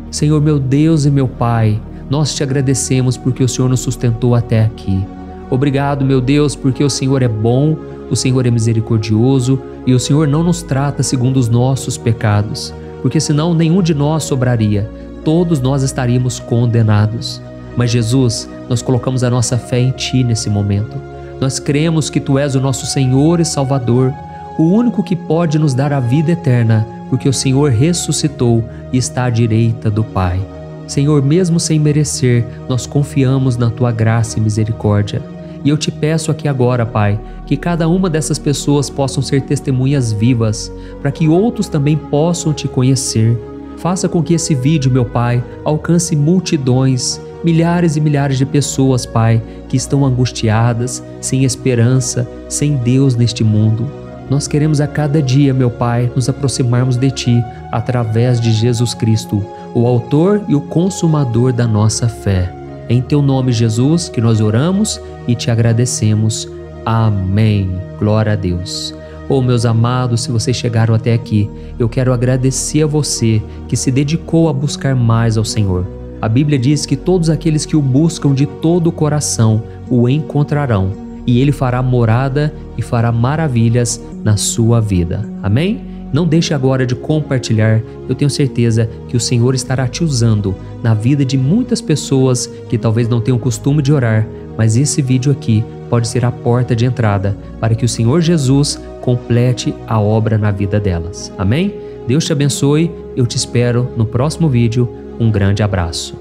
Senhor meu Deus e meu Pai, nós te agradecemos porque o Senhor nos sustentou até aqui. Obrigado, meu Deus, porque o Senhor é bom, o Senhor é misericordioso e o Senhor não nos trata segundo os nossos pecados, porque senão nenhum de nós sobraria, todos nós estaríamos condenados. Mas Jesus, nós colocamos a nossa fé em Ti nesse momento. Nós cremos que Tu és o nosso Senhor e Salvador, o único que pode nos dar a vida eterna, porque o Senhor ressuscitou e está à direita do Pai. Senhor, mesmo sem merecer, nós confiamos na Tua graça e misericórdia. E eu te peço aqui agora, Pai, que cada uma dessas pessoas possam ser testemunhas vivas, para que outros também possam Te conhecer. Faça com que esse vídeo, meu Pai, alcance multidões, milhares e milhares de pessoas, Pai, que estão angustiadas, sem esperança, sem Deus neste mundo. Nós queremos a cada dia, meu Pai, nos aproximarmos de Ti através de Jesus Cristo, o autor e o consumador da nossa fé. Em Teu nome, Jesus, que nós oramos e Te agradecemos. Amém. Glória a Deus. Oh, meus amados, se vocês chegaram até aqui, eu quero agradecer a você que se dedicou a buscar mais ao Senhor. A Bíblia diz que todos aqueles que o buscam de todo o coração o encontrarão, e Ele fará morada e fará maravilhas na sua vida. Amém? Não deixe agora de compartilhar, eu tenho certeza que o Senhor estará te usando na vida de muitas pessoas que talvez não tenham costume de orar, mas esse vídeo aqui pode ser a porta de entrada para que o Senhor Jesus complete a obra na vida delas. Amém? Deus te abençoe, eu te espero no próximo vídeo. Um grande abraço.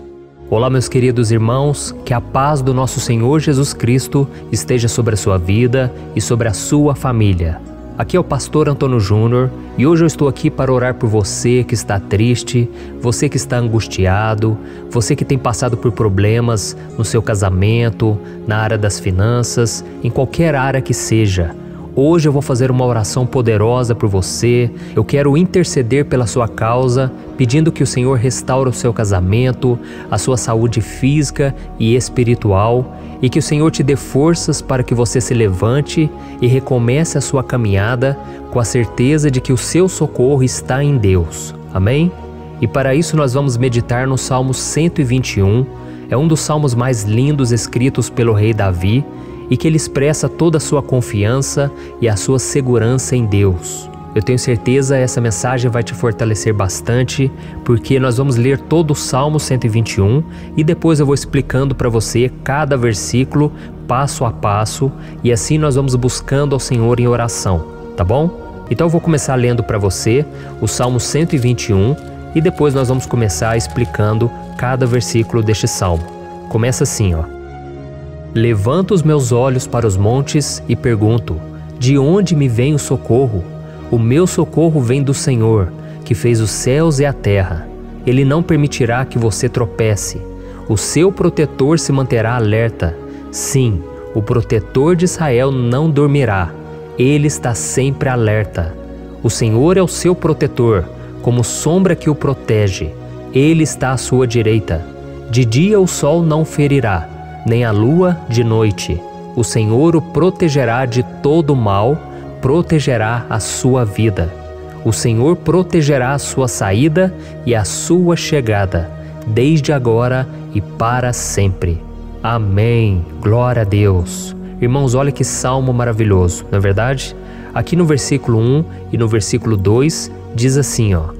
Olá, meus queridos irmãos, que a paz do nosso Senhor Jesus Cristo esteja sobre a sua vida e sobre a sua família. Aqui é o pastor Antônio Júnior e hoje eu estou aqui para orar por você que está triste, você que está angustiado, você que tem passado por problemas no seu casamento, na área das finanças, em qualquer área que seja. Hoje eu vou fazer uma oração poderosa por você. Eu quero interceder pela sua causa, pedindo que o Senhor restaure o seu casamento, a sua saúde física e espiritual, e que o Senhor te dê forças para que você se levante e recomece a sua caminhada com a certeza de que o seu socorro está em Deus. Amém? E para isso nós vamos meditar no Salmo 121. É um dos salmos mais lindos escritos pelo rei Davi, e que ele expressa toda a sua confiança e a sua segurança em Deus. Eu tenho certeza essa mensagem vai te fortalecer bastante, porque nós vamos ler todo o Salmo 121 e depois eu vou explicando para você cada versículo, passo a passo, e assim nós vamos buscando ao Senhor em oração, tá bom? Então eu vou começar lendo para você o Salmo 121 e depois nós vamos começar explicando cada versículo deste salmo. Começa assim, ó. Levanto os meus olhos para os montes e pergunto: de onde me vem o socorro? O meu socorro vem do Senhor, que fez os céus e a terra. Ele não permitirá que você tropece. O seu protetor se manterá alerta. Sim, o protetor de Israel não dormirá. Ele está sempre alerta. O Senhor é o seu protetor, como sombra que o protege. Ele está à sua direita. De dia o sol não ferirá, nem a lua de noite. O Senhor o protegerá de todo mal, protegerá a sua vida. O Senhor protegerá a sua saída e a sua chegada, desde agora e para sempre. Amém. Glória a Deus. Irmãos, olha que salmo maravilhoso, não é verdade? Aqui no versículo 1 e no versículo 2 diz assim, ó: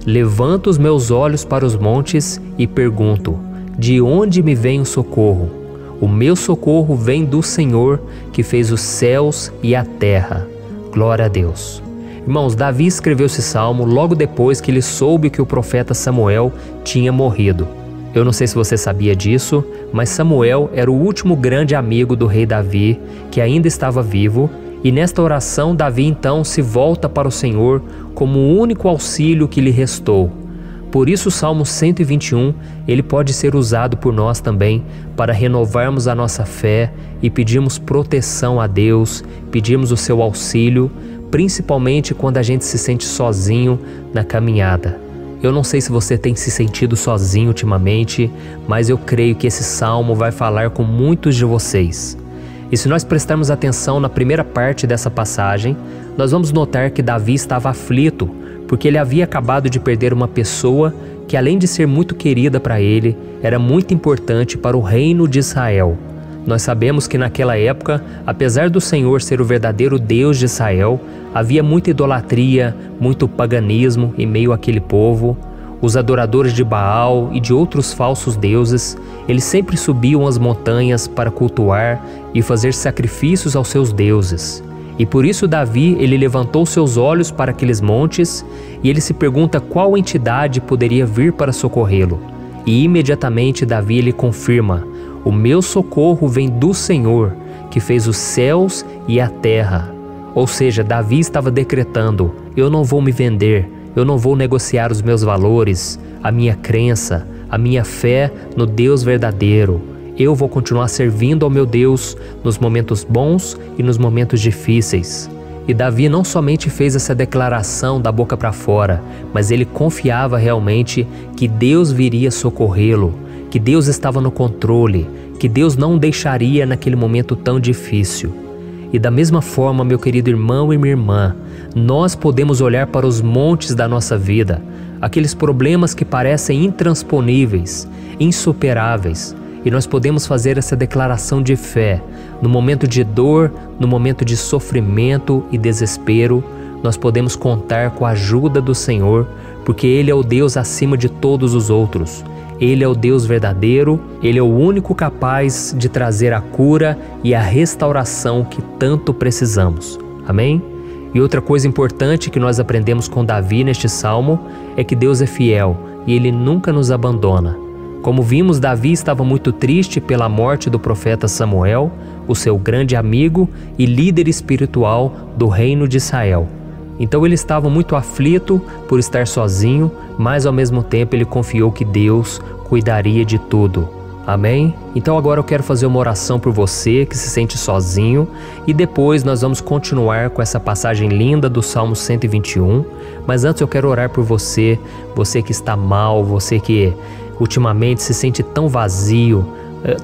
Levanto os meus olhos para os montes e pergunto: de onde me vem o socorro? O meu socorro vem do Senhor, que fez os céus e a terra. Glória a Deus. Irmãos, Davi escreveu esse salmo logo depois que ele soube que o profeta Samuel tinha morrido. Eu não sei se você sabia disso, mas Samuel era o último grande amigo do rei Davi, que ainda estava vivo, e nesta oração Davi então se volta para o Senhor como o único auxílio que lhe restou. Por isso o Salmo 121, ele pode ser usado por nós também para renovarmos a nossa fé e pedirmos proteção a Deus, pedirmos o seu auxílio, principalmente quando a gente se sente sozinho na caminhada. Eu não sei se você tem se sentido sozinho ultimamente, mas eu creio que esse salmo vai falar com muitos de vocês. E se nós prestarmos atenção na primeira parte dessa passagem, nós vamos notar que Davi estava aflito, porque ele havia acabado de perder uma pessoa que, além de ser muito querida para ele, era muito importante para o reino de Israel. Nós sabemos que naquela época, apesar do Senhor ser o verdadeiro Deus de Israel, havia muita idolatria, muito paganismo em meio àquele povo. Os adoradores de Baal e de outros falsos deuses, eles sempre subiam as montanhas para cultuar e fazer sacrifícios aos seus deuses. E por isso Davi, ele levantou seus olhos para aqueles montes e ele se pergunta qual entidade poderia vir para socorrê-lo. E imediatamente Davi ele confirma: o meu socorro vem do Senhor, que fez os céus e a terra. Ou seja, Davi estava decretando: eu não vou me vender, eu não vou negociar os meus valores, a minha crença, a minha fé no Deus verdadeiro. Eu vou continuar servindo ao meu Deus nos momentos bons e nos momentos difíceis. E Davi não somente fez essa declaração da boca para fora, mas ele confiava realmente que Deus viria socorrê-lo, que Deus estava no controle, que Deus não o deixaria naquele momento tão difícil. E da mesma forma, meu querido irmão e minha irmã, nós podemos olhar para os montes da nossa vida, aqueles problemas que parecem intransponíveis, insuperáveis, e nós podemos fazer essa declaração de fé. No momento de dor, no momento de sofrimento e desespero, nós podemos contar com a ajuda do Senhor, porque Ele é o Deus acima de todos os outros. Ele é o Deus verdadeiro, Ele é o único capaz de trazer a cura e a restauração que tanto precisamos. Amém? E outra coisa importante que nós aprendemos com Davi neste salmo é que Deus é fiel e Ele nunca nos abandona. Como vimos, Davi estava muito triste pela morte do profeta Samuel, o seu grande amigo e líder espiritual do reino de Israel. Então ele estava muito aflito por estar sozinho, mas ao mesmo tempo ele confiou que Deus cuidaria de tudo. Amém? Então agora eu quero fazer uma oração por você que se sente sozinho e depois nós vamos continuar com essa passagem linda do Salmo 121. Mas antes eu quero orar por você, você que está mal, você que ultimamente se sente tão vazio,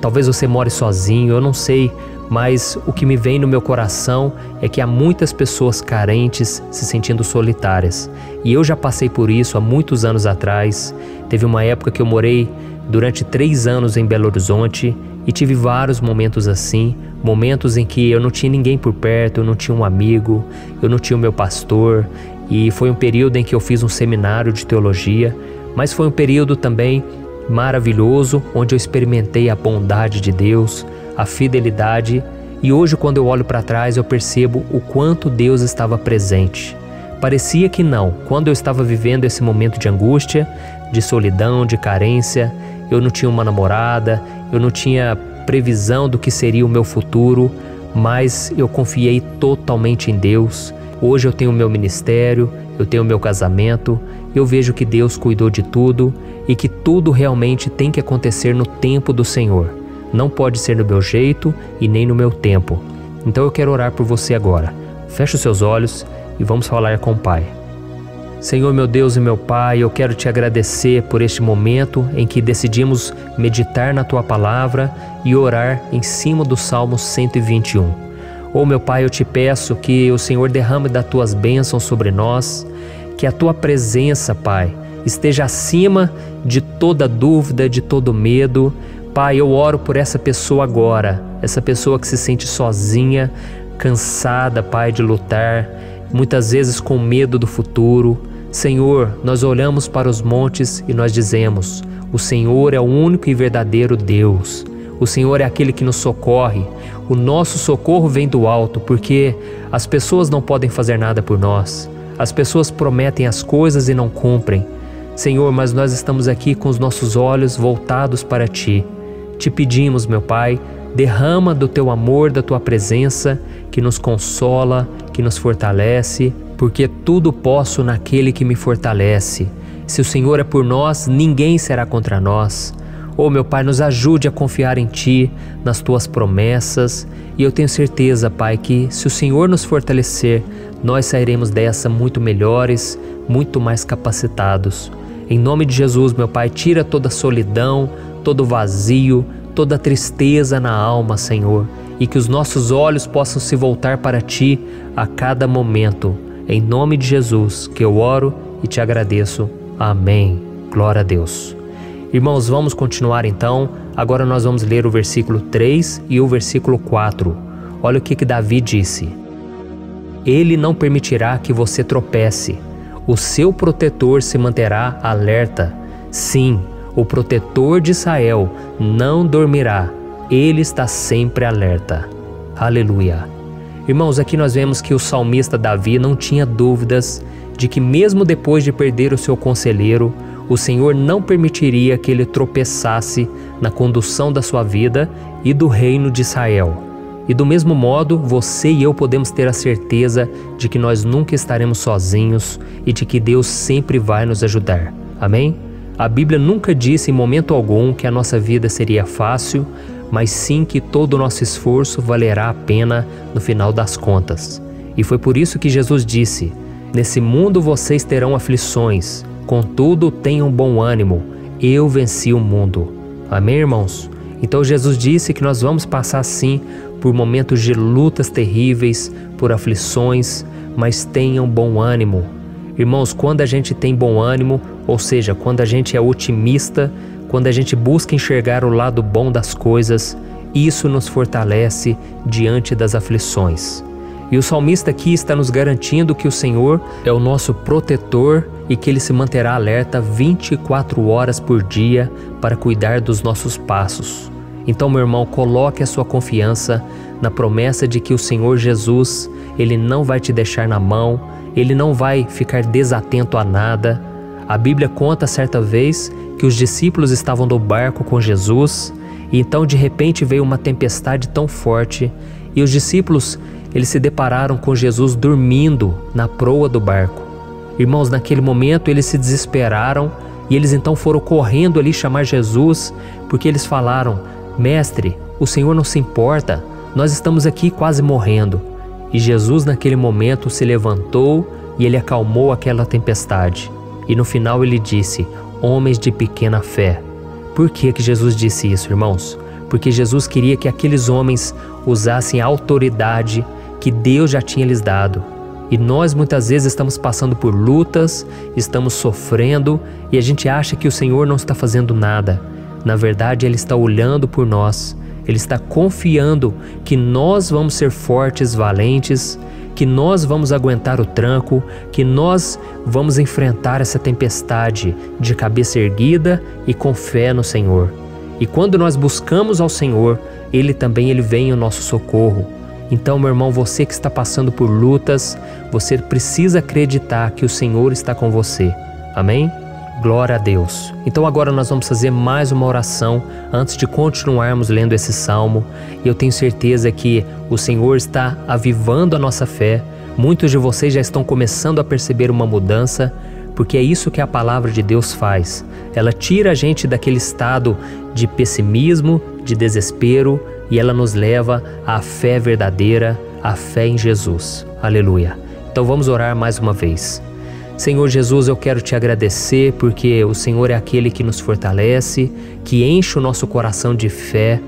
talvez você more sozinho, eu não sei, mas o que me vem no meu coração é que há muitas pessoas carentes se sentindo solitárias. E eu já passei por isso há muitos anos atrás. Teve uma época que eu morei durante 3 anos em Belo Horizonte e tive vários momentos assim, momentos em que eu não tinha ninguém por perto, eu não tinha um amigo, eu não tinha o meu pastor, e foi um período em que eu fiz um seminário de teologia, mas foi um período também maravilhoso, onde eu experimentei a bondade de Deus, a fidelidade, e hoje quando eu olho para trás eu percebo o quanto Deus estava presente. Parecia que não, quando eu estava vivendo esse momento de angústia, de solidão, de carência, eu não tinha uma namorada, eu não tinha previsão do que seria o meu futuro, mas eu confiei totalmente em Deus. Hoje eu tenho o meu ministério, eu tenho o meu casamento, eu vejo que Deus cuidou de tudo e que tudo realmente tem que acontecer no tempo do Senhor. Não pode ser no meu jeito e nem no meu tempo. Então eu quero orar por você agora. Feche os seus olhos e vamos falar com o Pai. Senhor, meu Deus e meu Pai, eu quero te agradecer por este momento em que decidimos meditar na Tua Palavra e orar em cima do Salmo 121. Oh, meu Pai, eu te peço que o Senhor derrame das Tuas bênçãos sobre nós, que a Tua presença, Pai, esteja acima de toda dúvida, de todo medo. Pai, eu oro por essa pessoa agora, essa pessoa que se sente sozinha, cansada, Pai, de lutar, muitas vezes com medo do futuro. Senhor, nós olhamos para os montes e nós dizemos: o Senhor é o único e verdadeiro Deus. O Senhor é aquele que nos socorre. O nosso socorro vem do alto, porque as pessoas não podem fazer nada por nós. As pessoas prometem as coisas e não cumprem. Senhor, mas nós estamos aqui com os nossos olhos voltados para Ti. Te pedimos, meu Pai, derrama do Teu amor, da Tua presença, que nos consola, que nos fortalece, porque tudo posso naquele que me fortalece. Se o Senhor é por nós, ninguém será contra nós. Oh, meu Pai, nos ajude a confiar em Ti, nas Tuas promessas, e eu tenho certeza, Pai, que se o Senhor nos fortalecer, nós sairemos dessa muito melhores, muito mais capacitados. Em nome de Jesus, meu Pai, tira toda a solidão, todo o vazio, toda a tristeza na alma, Senhor, e que os nossos olhos possam se voltar para Ti a cada momento. Em nome de Jesus que eu oro e te agradeço. Amém. Glória a Deus. Irmãos, vamos continuar então. Agora nós vamos ler o versículo 3 e o versículo 4. Olha o que Davi disse: Ele não permitirá que você tropece. O seu protetor se manterá alerta. Sim, o protetor de Israel não dormirá. Ele está sempre alerta. Aleluia. Irmãos, aqui nós vemos que o salmista Davi não tinha dúvidas de que mesmo depois de perder o seu conselheiro, o Senhor não permitiria que ele tropeçasse na condução da sua vida e do reino de Israel. E do mesmo modo, você e eu podemos ter a certeza de que nós nunca estaremos sozinhos e de que Deus sempre vai nos ajudar. Amém? A Bíblia nunca disse em momento algum que a nossa vida seria fácil, mas sim que todo o nosso esforço valerá a pena no final das contas. E foi por isso que Jesus disse: Nesse mundo vocês terão aflições, contudo tenham bom ânimo, eu venci o mundo. Amém, irmãos? Então Jesus disse que nós vamos passar sim por momentos de lutas terríveis, por aflições, mas tenham bom ânimo. Irmãos, quando a gente tem bom ânimo, ou seja, quando a gente é otimista, quando a gente busca enxergar o lado bom das coisas, isso nos fortalece diante das aflições. E o salmista aqui está nos garantindo que o Senhor é o nosso protetor e que Ele se manterá alerta 24 horas por dia para cuidar dos nossos passos. Então, meu irmão, coloque a sua confiança na promessa de que o Senhor Jesus, Ele não vai te deixar na mão, Ele não vai ficar desatento a nada. A Bíblia conta certa vez que os discípulos estavam no barco com Jesus E então de repente veio uma tempestade tão forte e os discípulos, eles se depararam com Jesus dormindo na proa do barco. Irmãos, naquele momento eles se desesperaram e eles então foram correndo ali chamar Jesus, porque eles falaram: Mestre, o Senhor não se importa, nós estamos aqui quase morrendo. E Jesus naquele momento se levantou e ele acalmou aquela tempestade. E no final ele disse: homens de pequena fé. Por que Jesus disse isso, irmãos? Porque Jesus queria que aqueles homens usassem a autoridade que Deus já tinha lhes dado. E nós muitas vezes estamos passando por lutas, estamos sofrendo e a gente acha que o Senhor não está fazendo nada. Na verdade, Ele está olhando por nós, Ele está confiando que nós vamos ser fortes, valentes, que nós vamos aguentar o tranco, que nós vamos enfrentar essa tempestade de cabeça erguida e com fé no Senhor. E quando nós buscamos ao Senhor, Ele vem ao nosso socorro. Então, meu irmão, você que está passando por lutas, você precisa acreditar que o Senhor está com você. Amém? Glória a Deus. Então agora nós vamos fazer mais uma oração antes de continuarmos lendo esse salmo. E eu tenho certeza que o Senhor está avivando a nossa fé. Muitos de vocês já estão começando a perceber uma mudança, porque é isso que a palavra de Deus faz. Ela tira a gente daquele estado de pessimismo, de desespero, e ela nos leva à fé verdadeira, à fé em Jesus. Aleluia. Então vamos orar mais uma vez. Senhor Jesus, eu quero te agradecer porque o Senhor é aquele que nos fortalece, que enche o nosso coração de fé.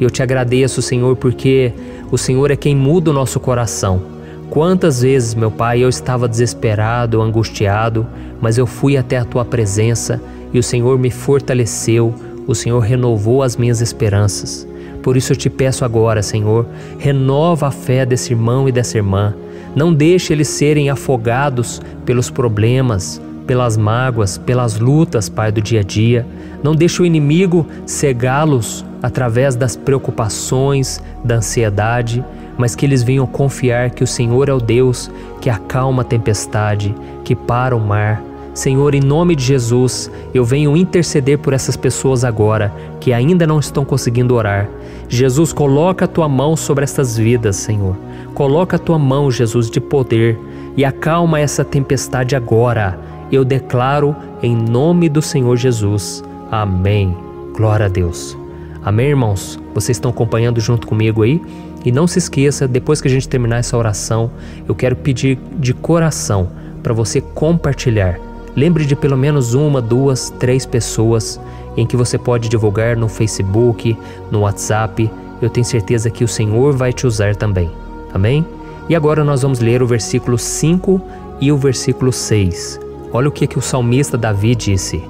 E eu te agradeço, Senhor, porque o Senhor é quem muda o nosso coração. Quantas vezes, meu Pai, eu estava desesperado, angustiado, mas eu fui até a Tua presença e o Senhor me fortaleceu, o Senhor renovou as minhas esperanças. Por isso eu te peço agora, Senhor, renova a fé desse irmão e dessa irmã. Não deixe eles serem afogados pelos problemas, pelas mágoas, pelas lutas, Pai, do dia a dia. Não deixe o inimigo cegá-los através das preocupações, da ansiedade, mas que eles venham confiar que o Senhor é o Deus que acalma a tempestade, que para o mar. Senhor, em nome de Jesus, eu venho interceder por essas pessoas agora que ainda não estão conseguindo orar. Jesus, coloca a Tua mão sobre essas vidas, Senhor. Coloca a Tua mão, Jesus, de poder e acalma essa tempestade agora. Eu declaro em nome do Senhor Jesus. Amém. Glória a Deus. Amém, irmãos? Vocês estão acompanhando junto comigo aí? E não se esqueça, depois que a gente terminar essa oração, eu quero pedir de coração para você compartilhar. Lembre de pelo menos 1, 2, 3 pessoas em que você pode divulgar no Facebook, no WhatsApp. Eu tenho certeza que o Senhor vai te usar também. Amém? E agora nós vamos ler o versículo 5 e o versículo 6. Olha o que o salmista Davi disse.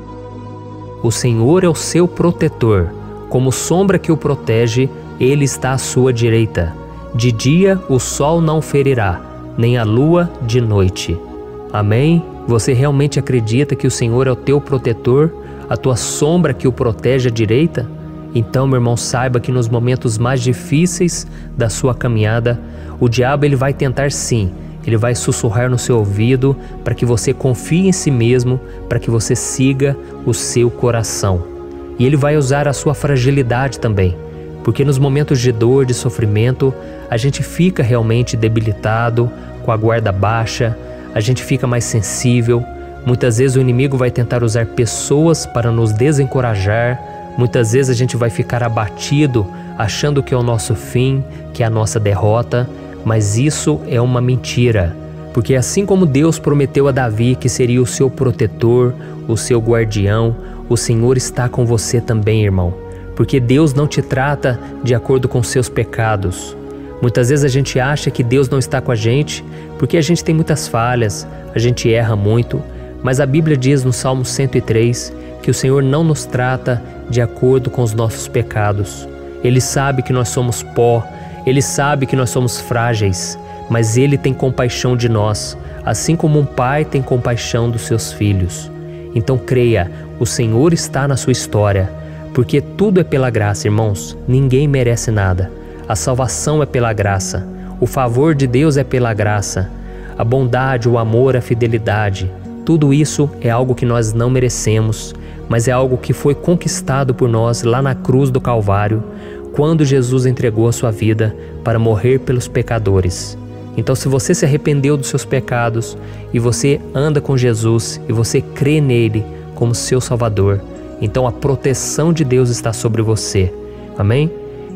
O Senhor é o seu protetor, como sombra que o protege, Ele está à sua direita. De dia o sol não ferirá, nem a lua de noite. Amém? Você realmente acredita que o Senhor é o teu protetor, a tua sombra que o protege à direita? Então, meu irmão, saiba que nos momentos mais difíceis da sua caminhada, o diabo ele vai tentar sim, ele vai sussurrar no seu ouvido para que você confie em si mesmo, para que você siga o seu coração. E ele vai usar a sua fragilidade também, porque nos momentos de dor, de sofrimento, a gente fica realmente debilitado, com a guarda baixa, a gente fica mais sensível. Muitas vezes o inimigo vai tentar usar pessoas para nos desencorajar. Muitas vezes a gente vai ficar abatido, achando que é o nosso fim, que é a nossa derrota. Mas isso é uma mentira. Porque assim como Deus prometeu a Davi que seria o seu protetor, o seu guardião, o Senhor está com você também, irmão. Porque Deus não te trata de acordo com seus pecados. Muitas vezes a gente acha que Deus não está com a gente porque a gente tem muitas falhas, a gente erra muito, mas a Bíblia diz no Salmo 103 que o Senhor não nos trata de acordo com os nossos pecados. Ele sabe que nós somos pó, Ele sabe que nós somos frágeis, mas Ele tem compaixão de nós, assim como um pai tem compaixão dos seus filhos. Então creia, o Senhor está na sua história, porque tudo é pela graça, irmãos, ninguém merece nada. A salvação é pela graça, o favor de Deus é pela graça, a bondade, o amor, a fidelidade, tudo isso é algo que nós não merecemos, mas é algo que foi conquistado por nós lá na cruz do Calvário, quando Jesus entregou a sua vida para morrer pelos pecadores. Então, se você se arrependeu dos seus pecados e você anda com Jesus e você crê nele como seu Salvador, então a proteção de Deus está sobre você. Amém?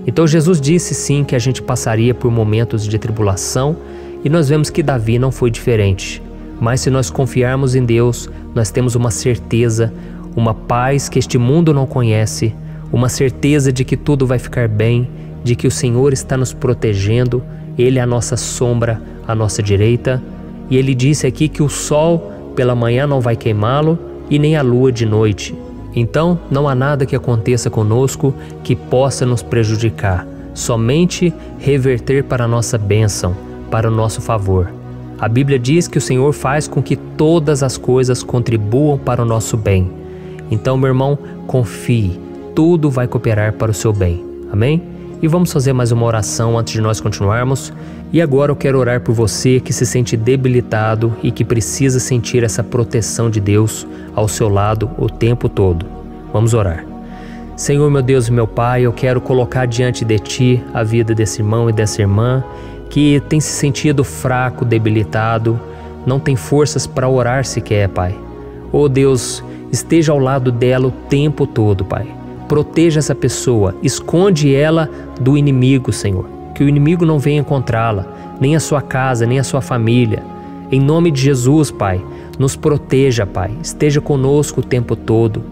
Então Jesus disse sim que a gente passaria por momentos de tribulação e nós vemos que Davi não foi diferente. Mas se nós confiarmos em Deus, nós temos uma certeza, uma paz que este mundo não conhece, uma certeza de que tudo vai ficar bem, de que o Senhor está nos protegendo, Ele é a nossa sombra, à nossa direita. E Ele disse aqui que o sol pela manhã não vai queimá-lo e nem a lua de noite. Então não há nada que aconteça conosco que possa nos prejudicar, somente reverter para a nossa bênção, para o nosso favor. A Bíblia diz que o Senhor faz com que todas as coisas contribuam para o nosso bem. Então, meu irmão, confie, tudo vai cooperar para o seu bem. Amém? E vamos fazer mais uma oração antes de nós continuarmos. E agora eu quero orar por você que se sente debilitado e que precisa sentir essa proteção de Deus ao seu lado o tempo todo. Vamos orar. Senhor, meu Deus e meu Pai, eu quero colocar diante de Ti a vida desse irmão e dessa irmã que tem se sentido fraco, debilitado, não tem forças para orar sequer, Pai. Oh Deus, esteja ao lado dela o tempo todo, Pai. Proteja essa pessoa, esconde ela do inimigo, Senhor. Que o inimigo não venha encontrá-la, nem a sua casa, nem a sua família. Em nome de Jesus, Pai, nos proteja, Pai. Esteja conosco o tempo todo.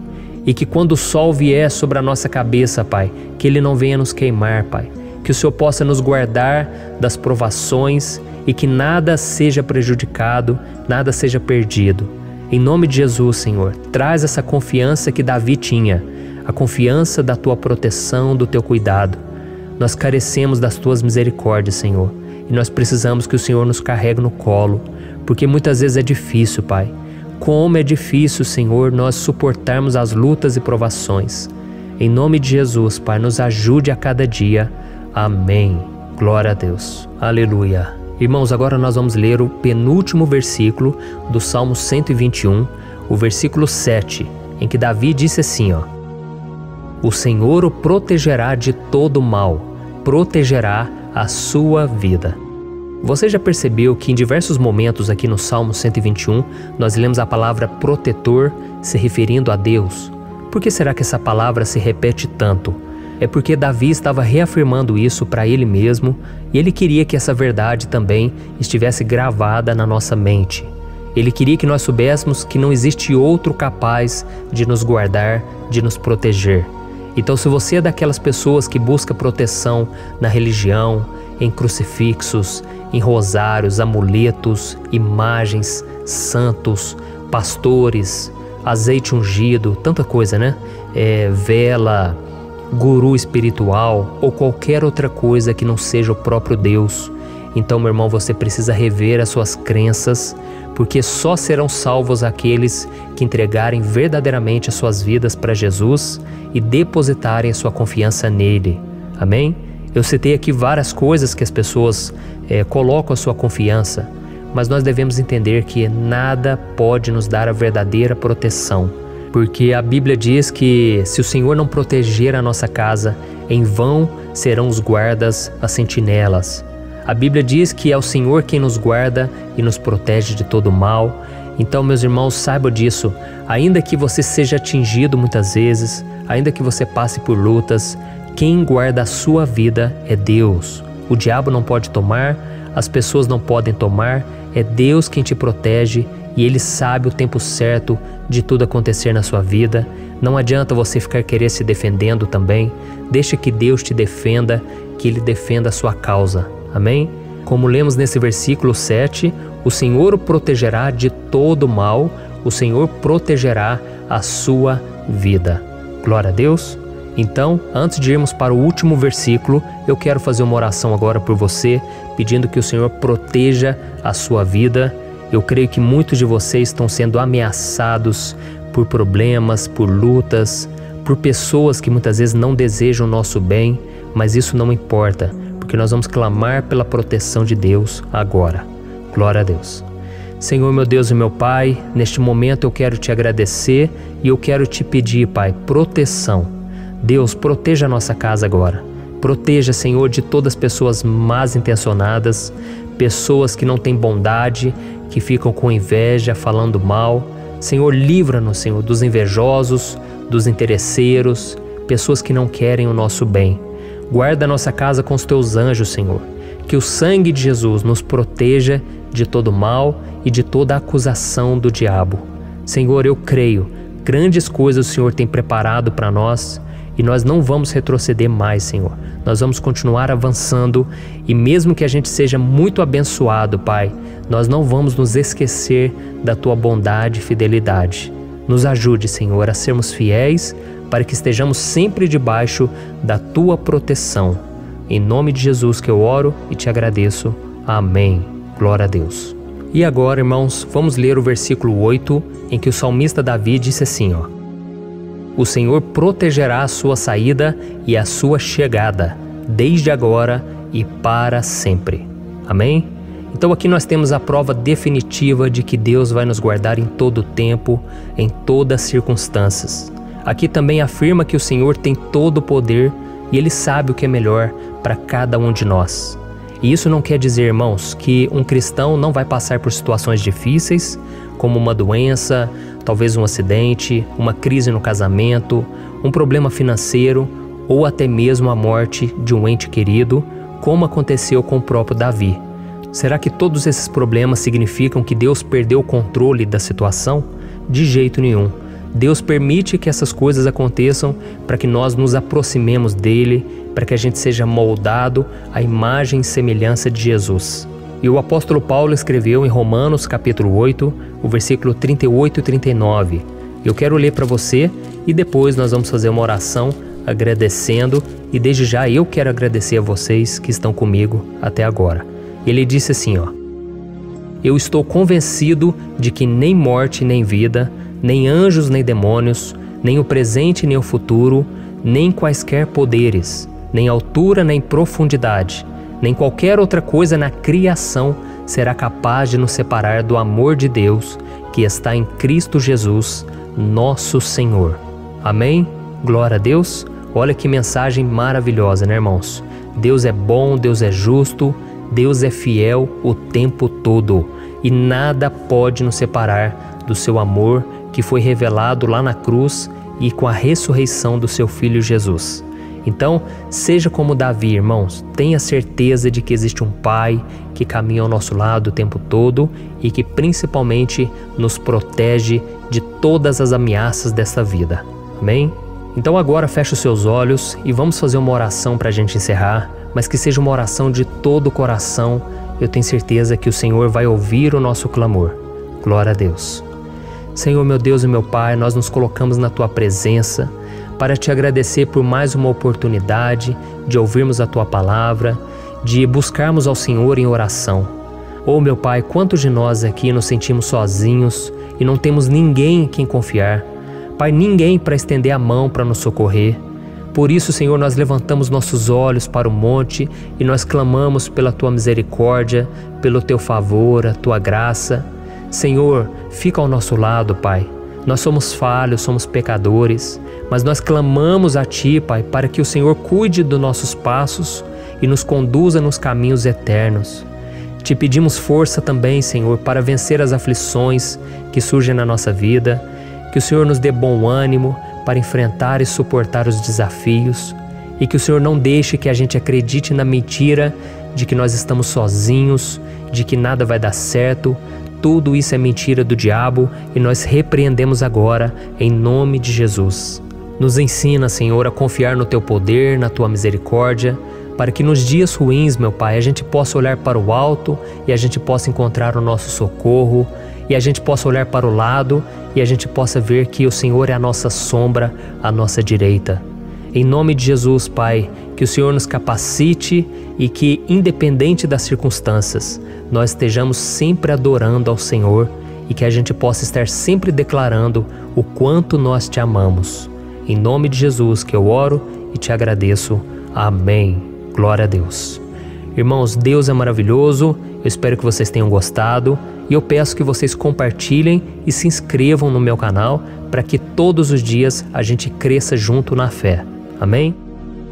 E que quando o sol vier sobre a nossa cabeça, Pai, que ele não venha nos queimar, Pai. Que o Senhor possa nos guardar das provações e que nada seja prejudicado, nada seja perdido. Em nome de Jesus, Senhor, traz essa confiança que Davi tinha, a confiança da Tua proteção, do Teu cuidado. Nós carecemos das Tuas misericórdias, Senhor, e nós precisamos que o Senhor nos carregue no colo, porque muitas vezes é difícil, Pai. Como é difícil, Senhor, nós suportarmos as lutas e provações. Em nome de Jesus, Pai, nos ajude a cada dia. Amém. Glória a Deus. Aleluia. Irmãos, agora nós vamos ler o penúltimo versículo do Salmo 121, o versículo 7, em que Davi disse assim, ó: O Senhor o protegerá de todo mal, protegerá a sua vida. Você já percebeu que em diversos momentos aqui no Salmo 121, nós lemos a palavra protetor se referindo a Deus? Por que será que essa palavra se repete tanto? É porque Davi estava reafirmando isso para ele mesmo e ele queria que essa verdade também estivesse gravada na nossa mente. Ele queria que nós soubéssemos que não existe outro capaz de nos guardar, de nos proteger. Então, se você é daquelas pessoas que busca proteção na religião, em crucifixos, em rosários, amuletos, imagens, santos, pastores, azeite ungido, tanta coisa, né? Vela, guru espiritual ou qualquer outra coisa que não seja o próprio Deus. Então, meu irmão, você precisa rever as suas crenças, porque só serão salvos aqueles que entregarem verdadeiramente as suas vidas para Jesus e depositarem a sua confiança nele. Amém? Eu citei aqui várias coisas que as pessoas colocam a sua confiança, mas nós devemos entender que nada pode nos dar a verdadeira proteção, porque a Bíblia diz que se o Senhor não proteger a nossa casa, em vão serão os guardas, as sentinelas. A Bíblia diz que é o Senhor quem nos guarda e nos protege de todo mal. Então, meus irmãos, saibam disso. Ainda que você seja atingido muitas vezes, ainda que você passe por lutas, quem guarda a sua vida é Deus. O diabo não pode tomar, as pessoas não podem tomar, é Deus quem te protege e Ele sabe o tempo certo de tudo acontecer na sua vida. Não adianta você ficar querer se defendendo também. Deixa que Deus te defenda, que Ele defenda a sua causa. Amém? Como lemos nesse versículo 7, o Senhor o protegerá de todo mal, o Senhor protegerá a sua vida. Glória a Deus. Então, antes de irmos para o último versículo, eu quero fazer uma oração agora por você, pedindo que o Senhor proteja a sua vida. Eu creio que muitos de vocês estão sendo ameaçados por problemas, por lutas, por pessoas que muitas vezes não desejam o nosso bem, mas isso não importa, porque nós vamos clamar pela proteção de Deus agora. Glória a Deus. Senhor, meu Deus e meu Pai, neste momento eu quero te agradecer e eu quero te pedir, Pai, proteção. Deus, proteja a nossa casa agora. Proteja, Senhor, de todas as pessoas más intencionadas, pessoas que não têm bondade, que ficam com inveja, falando mal. Senhor, livra-nos, Senhor, dos invejosos, dos interesseiros, pessoas que não querem o nosso bem. Guarda a nossa casa com os teus anjos, Senhor. Que o sangue de Jesus nos proteja de todo mal e de toda acusação do diabo. Senhor, eu creio, grandes coisas o Senhor tem preparado para nós e nós não vamos retroceder mais, Senhor. Nós vamos continuar avançando e mesmo que a gente seja muito abençoado, Pai, nós não vamos nos esquecer da Tua bondade e fidelidade. Nos ajude, Senhor, a sermos fiéis para que estejamos sempre debaixo da Tua proteção. Em nome de Jesus que eu oro e te agradeço. Amém. Glória a Deus. E agora, irmãos, vamos ler o versículo 8, em que o salmista Davi disse assim, ó: O Senhor protegerá a sua saída e a sua chegada, desde agora e para sempre. Amém? Então aqui nós temos a prova definitiva de que Deus vai nos guardar em todo o tempo, em todas as circunstâncias. Aqui também afirma que o Senhor tem todo o poder e Ele sabe o que é melhor para cada um de nós. E isso não quer dizer, irmãos, que um cristão não vai passar por situações difíceis, como uma doença, talvez um acidente, uma crise no casamento, um problema financeiro ou até mesmo a morte de um ente querido, como aconteceu com o próprio Davi. Será que todos esses problemas significam que Deus perdeu o controle da situação? De jeito nenhum. Deus permite que essas coisas aconteçam para que nós nos aproximemos dele, para que a gente seja moldado à imagem e semelhança de Jesus. E o apóstolo Paulo escreveu em Romanos capítulo 8, o versículo 38 e 39. Eu quero ler para você e depois nós vamos fazer uma oração agradecendo, e desde já eu quero agradecer a vocês que estão comigo até agora. Ele disse assim, ó: Eu estou convencido de que nem morte nem vida, nem anjos nem demônios, nem o presente nem o futuro, nem quaisquer poderes, nem altura nem profundidade, nem qualquer outra coisa na criação será capaz de nos separar do amor de Deus que está em Cristo Jesus, nosso Senhor. Amém? Glória a Deus. Olha que mensagem maravilhosa, né, irmãos? Deus é bom, Deus é justo, Deus é fiel o tempo todo e nada pode nos separar do seu amor que foi revelado lá na cruz e com a ressurreição do seu Filho Jesus. Então, seja como Davi, irmãos, tenha certeza de que existe um Pai que caminha ao nosso lado o tempo todo e que principalmente nos protege de todas as ameaças desta vida. Amém? Então agora feche os seus olhos e vamos fazer uma oração para a gente encerrar, mas que seja uma oração de todo o coração. Eu tenho certeza que o Senhor vai ouvir o nosso clamor. Glória a Deus. Senhor, meu Deus e meu Pai, nós nos colocamos na Tua presença para Te agradecer por mais uma oportunidade de ouvirmos a Tua palavra, de buscarmos ao Senhor em oração. Oh, meu Pai, quantos de nós aqui nos sentimos sozinhos e não temos ninguém em quem confiar. Pai, ninguém para estender a mão para nos socorrer. Por isso, Senhor, nós levantamos nossos olhos para o monte e nós clamamos pela Tua misericórdia, pelo Teu favor, a Tua graça. Senhor, fica ao nosso lado, Pai. Nós somos falhos, somos pecadores, mas nós clamamos a Ti, Pai, para que o Senhor cuide dos nossos passos e nos conduza nos caminhos eternos. Te pedimos força também, Senhor, para vencer as aflições que surgem na nossa vida, que o Senhor nos dê bom ânimo para enfrentar e suportar os desafios e que o Senhor não deixe que a gente acredite na mentira de que nós estamos sozinhos, de que nada vai dar certo. Tudo isso é mentira do diabo e nós repreendemos agora em nome de Jesus. Nos ensina, Senhor, a confiar no Teu poder, na Tua misericórdia, para que nos dias ruins, meu Pai, a gente possa olhar para o alto e a gente possa encontrar o nosso socorro, e a gente possa olhar para o lado e a gente possa ver que o Senhor é a nossa sombra, a nossa direita. Em nome de Jesus, Pai, que o Senhor nos capacite e que, independente das circunstâncias, nós estejamos sempre adorando ao Senhor e que a gente possa estar sempre declarando o quanto nós Te amamos. Em nome de Jesus que eu oro e Te agradeço. Amém. Glória a Deus. Irmãos, Deus é maravilhoso, eu espero que vocês tenham gostado e eu peço que vocês compartilhem e se inscrevam no meu canal para que todos os dias a gente cresça junto na fé. Amém?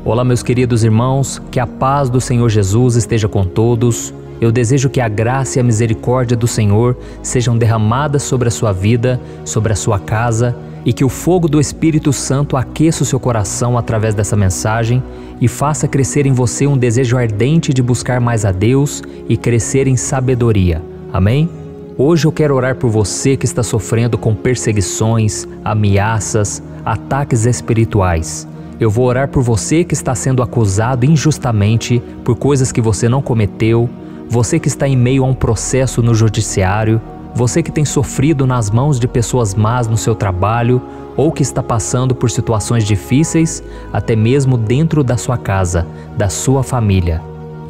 Olá, meus queridos irmãos, que a paz do Senhor Jesus esteja com todos. Eu desejo que a graça e a misericórdia do Senhor sejam derramadas sobre a sua vida, sobre a sua casa, e que o fogo do Espírito Santo aqueça o seu coração através dessa mensagem e faça crescer em você um desejo ardente de buscar mais a Deus e crescer em sabedoria. Amém? Hoje eu quero orar por você que está sofrendo com perseguições, ameaças, ataques espirituais. Eu vou orar por você que está sendo acusado injustamente por coisas que você não cometeu, você que está em meio a um processo no judiciário, você que tem sofrido nas mãos de pessoas más no seu trabalho ou que está passando por situações difíceis, até mesmo dentro da sua casa, da sua família.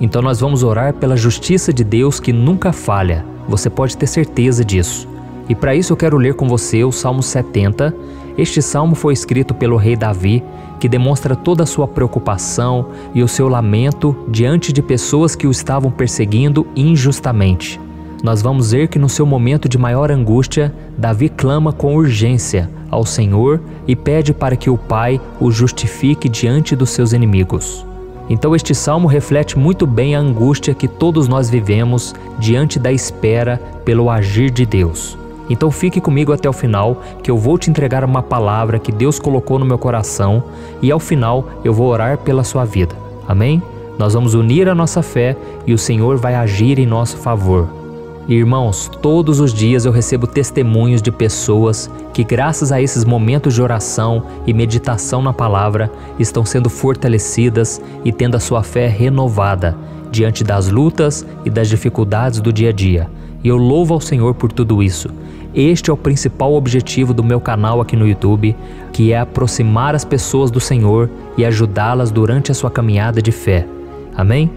Então nós vamos orar pela justiça de Deus que nunca falha, você pode ter certeza disso. E para isso eu quero ler com você o Salmo 70. Este salmo foi escrito pelo rei Davi, que demonstra toda a sua preocupação e o seu lamento diante de pessoas que o estavam perseguindo injustamente. Nós vamos ver que no seu momento de maior angústia, Davi clama com urgência ao Senhor e pede para que o Pai o justifique diante dos seus inimigos. Então este salmo reflete muito bem a angústia que todos nós vivemos diante da espera pelo agir de Deus. Então fique comigo até o final, que eu vou te entregar uma palavra que Deus colocou no meu coração e ao final eu vou orar pela sua vida. Amém? Nós vamos unir a nossa fé e o Senhor vai agir em nosso favor. Irmãos, todos os dias eu recebo testemunhos de pessoas que, graças a esses momentos de oração e meditação na palavra, estão sendo fortalecidas e tendo a sua fé renovada diante das lutas e das dificuldades do dia a dia. E eu louvo ao Senhor por tudo isso. Este é o principal objetivo do meu canal aqui no YouTube, que é aproximar as pessoas do Senhor e ajudá-las durante a sua caminhada de fé. Amém?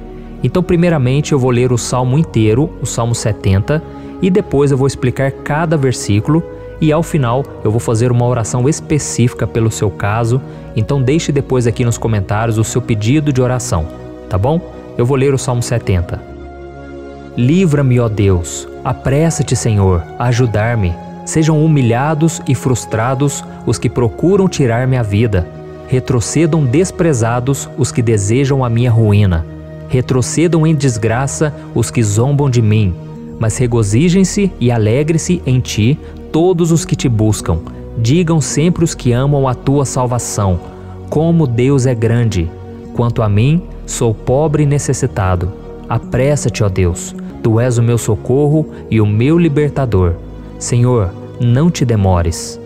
Então, primeiramente, eu vou ler o Salmo inteiro, o Salmo 70, e depois eu vou explicar cada versículo e ao final eu vou fazer uma oração específica pelo seu caso. Então deixe depois aqui nos comentários o seu pedido de oração, tá bom? Eu vou ler o Salmo 70. Livra-me, ó Deus, apressa-te, Senhor, a ajudar-me. Sejam humilhados e frustrados os que procuram tirar-me a vida. Retrocedam desprezados os que desejam a minha ruína. Retrocedam em desgraça os que zombam de mim. Mas regozijem-se e alegre-se em ti todos os que te buscam. Digam sempre os que amam a tua salvação: como Deus é grande! Quanto a mim, sou pobre e necessitado. Apressa-te, ó Deus, tu és o meu socorro e o meu libertador. Senhor, não te demores.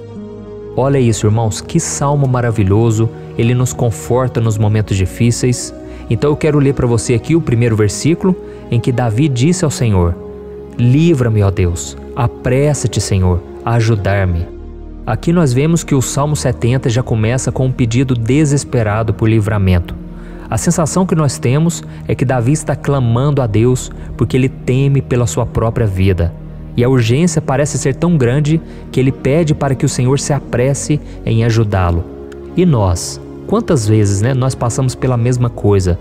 Olha isso, irmãos, que salmo maravilhoso, ele nos conforta nos momentos difíceis. Então eu quero ler para você aqui o primeiro versículo, em que Davi disse ao Senhor: livra-me, ó Deus, apressa-te, Senhor, a ajudar-me. Aqui nós vemos que o Salmo 70 já começa com um pedido desesperado por livramento. A sensação que nós temos é que Davi está clamando a Deus porque ele teme pela sua própria vida. E a urgência parece ser tão grande que ele pede para que o Senhor se apresse em ajudá-lo. E nós? Quantas vezes, nós passamos pela mesma coisa?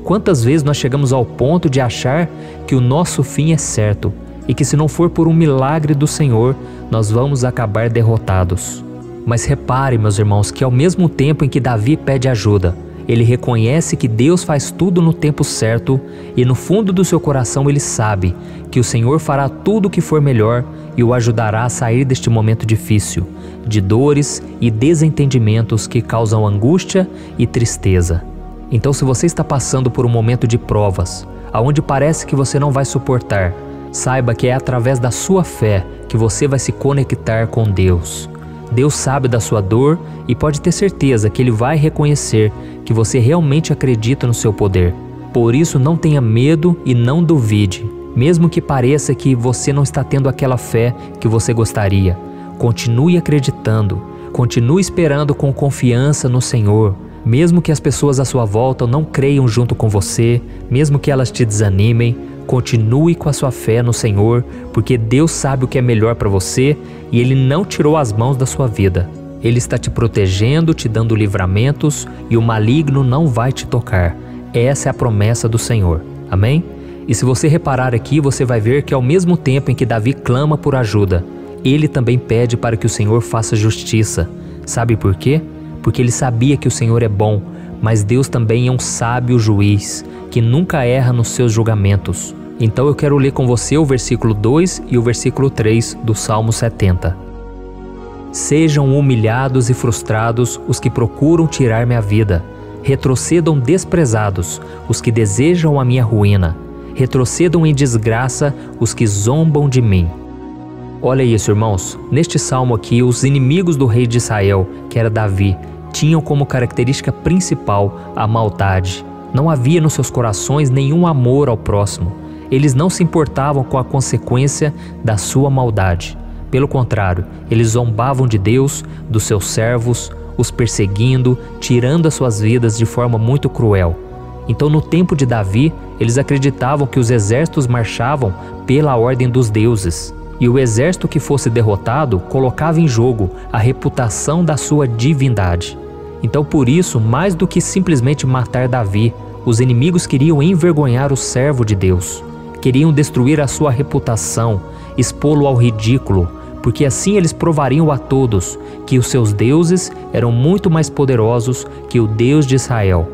Quantas vezes nós chegamos ao ponto de achar que o nosso fim é certo e que se não for por um milagre do Senhor, nós vamos acabar derrotados? Mas repare, meus irmãos, que ao mesmo tempo em que Davi pede ajuda, ele reconhece que Deus faz tudo no tempo certo e no fundo do seu coração ele sabe que o Senhor fará tudo o que for melhor e o ajudará a sair deste momento difícil, de dores e desentendimentos que causam angústia e tristeza. Então, se você está passando por um momento de provas, aonde parece que você não vai suportar, saiba que é através da sua fé que você vai se conectar com Deus. Deus sabe da sua dor e pode ter certeza que Ele vai reconhecer que você realmente acredita no seu poder. Por isso, não tenha medo e não duvide, mesmo que pareça que você não está tendo aquela fé que você gostaria. Continue acreditando, continue esperando com confiança no Senhor. Mesmo que as pessoas à sua volta não creiam junto com você, mesmo que elas te desanimem, continue com a sua fé no Senhor, porque Deus sabe o que é melhor para você e Ele não tirou as mãos da sua vida. Ele está te protegendo, te dando livramentos e o maligno não vai te tocar. Essa é a promessa do Senhor. Amém? E se você reparar aqui, você vai ver que ao mesmo tempo em que Davi clama por ajuda, ele também pede para que o Senhor faça justiça. Sabe por quê? Porque ele sabia que o Senhor é bom, mas Deus também é um sábio juiz, que nunca erra nos seus julgamentos. Então eu quero ler com você o versículo 2 e o versículo 3 do Salmo 70. Sejam humilhados e frustrados os que procuram tirar minha vida. Retrocedam desprezados os que desejam a minha ruína. Retrocedam em desgraça os que zombam de mim. Olha isso, irmãos. Neste salmo aqui, os inimigos do rei de Israel, que era Davi, tinham como característica principal a maldade. Não havia nos seus corações nenhum amor ao próximo. Eles não se importavam com a consequência da sua maldade. Pelo contrário, eles zombavam de Deus, dos seus servos, os perseguindo, tirando as suas vidas de forma muito cruel. Então, no tempo de Davi, eles acreditavam que os exércitos marchavam pela ordem dos deuses. E o exército que fosse derrotado colocava em jogo a reputação da sua divindade. Então, por isso, mais do que simplesmente matar Davi, os inimigos queriam envergonhar o servo de Deus. Queriam destruir a sua reputação, expô-lo ao ridículo, porque assim eles provariam a todos que os seus deuses eram muito mais poderosos que o Deus de Israel.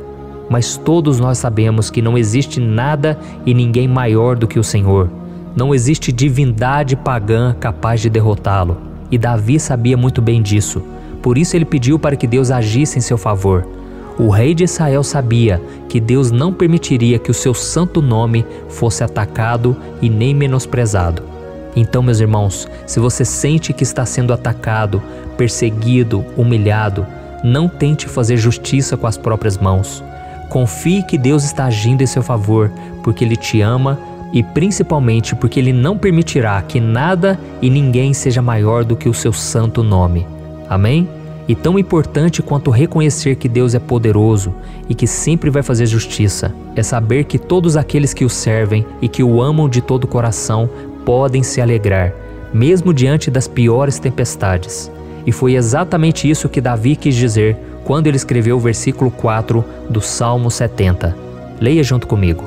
Mas todos nós sabemos que não existe nada e ninguém maior do que o Senhor. Não existe divindade pagã capaz de derrotá-lo. E Davi sabia muito bem disso. Por isso ele pediu para que Deus agisse em seu favor. O rei de Israel sabia que Deus não permitiria que o seu santo nome fosse atacado e nem menosprezado. Então, meus irmãos, se você sente que está sendo atacado, perseguido, humilhado, não tente fazer justiça com as próprias mãos. Confie que Deus está agindo em seu favor, porque Ele te ama e principalmente porque Ele não permitirá que nada e ninguém seja maior do que o seu santo nome. Amém? E tão importante quanto reconhecer que Deus é poderoso e que sempre vai fazer justiça, é saber que todos aqueles que o servem e que o amam de todo o coração podem se alegrar, mesmo diante das piores tempestades. E foi exatamente isso que Davi quis dizer quando ele escreveu o versículo 4 do Salmo 70. Leia junto comigo.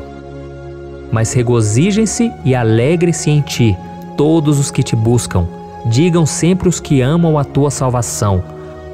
Mas regozijem-se e alegrem-se em ti, todos os que te buscam. Digam sempre os que amam a tua salvação,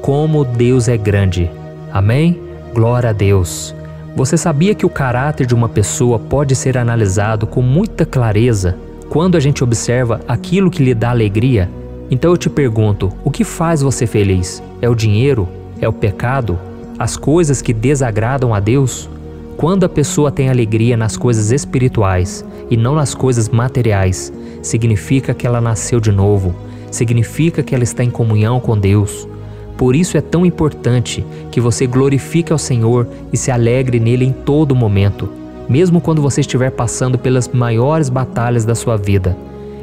como Deus é grande. Amém? Glória a Deus. Você sabia que o caráter de uma pessoa pode ser analisado com muita clareza quando a gente observa aquilo que lhe dá alegria? Então eu te pergunto, o que faz você feliz? É o dinheiro? É o pecado? As coisas que desagradam a Deus? Quando a pessoa tem alegria nas coisas espirituais e não nas coisas materiais, significa que ela nasceu de novo, significa que ela está em comunhão com Deus. Por isso é tão importante que você glorifique ao Senhor e se alegre nele em todo momento, mesmo quando você estiver passando pelas maiores batalhas da sua vida.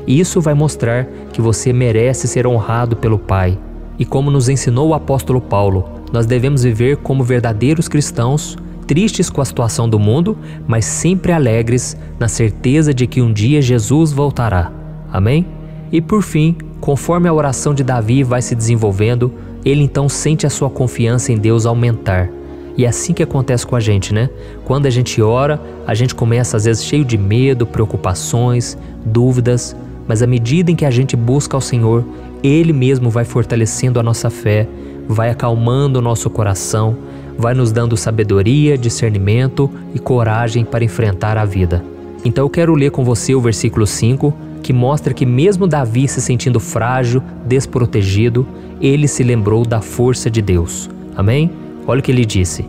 Isso vai mostrar que você merece ser honrado pelo Pai. E como nos ensinou o apóstolo Paulo, nós devemos viver como verdadeiros cristãos, tristes com a situação do mundo, mas sempre alegres na certeza de que um dia Jesus voltará. Amém? E por fim, conforme a oração de Davi vai se desenvolvendo, ele então sente a sua confiança em Deus aumentar. E é assim que acontece com a gente, né? Quando a gente ora, a gente começa às vezes cheio de medo, preocupações, dúvidas, mas à medida em que a gente busca ao Senhor, Ele mesmo vai fortalecendo a nossa fé, vai acalmando o nosso coração, vai nos dando sabedoria, discernimento e coragem para enfrentar a vida. Então eu quero ler com você o versículo 5, que mostra que mesmo Davi se sentindo frágil, desprotegido, ele se lembrou da força de Deus. Amém? Olha o que ele disse.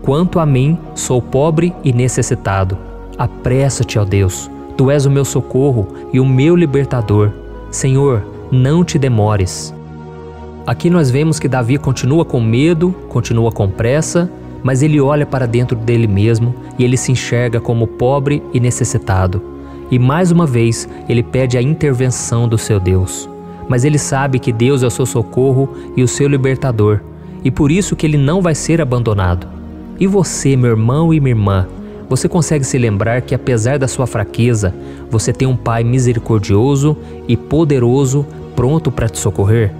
Quanto a mim, sou pobre e necessitado. Apressa-te, ó Deus. Tu és o meu socorro e o meu libertador. Senhor, não te demores. Aqui nós vemos que Davi continua com medo, continua com pressa, mas ele olha para dentro dele mesmo e ele se enxerga como pobre e necessitado. E mais uma vez, ele pede a intervenção do seu Deus. Mas ele sabe que Deus é o seu socorro e o seu libertador, e por isso que ele não vai ser abandonado. E você, meu irmão e minha irmã, você consegue se lembrar que apesar da sua fraqueza, você tem um Pai misericordioso e poderoso pronto para te socorrer?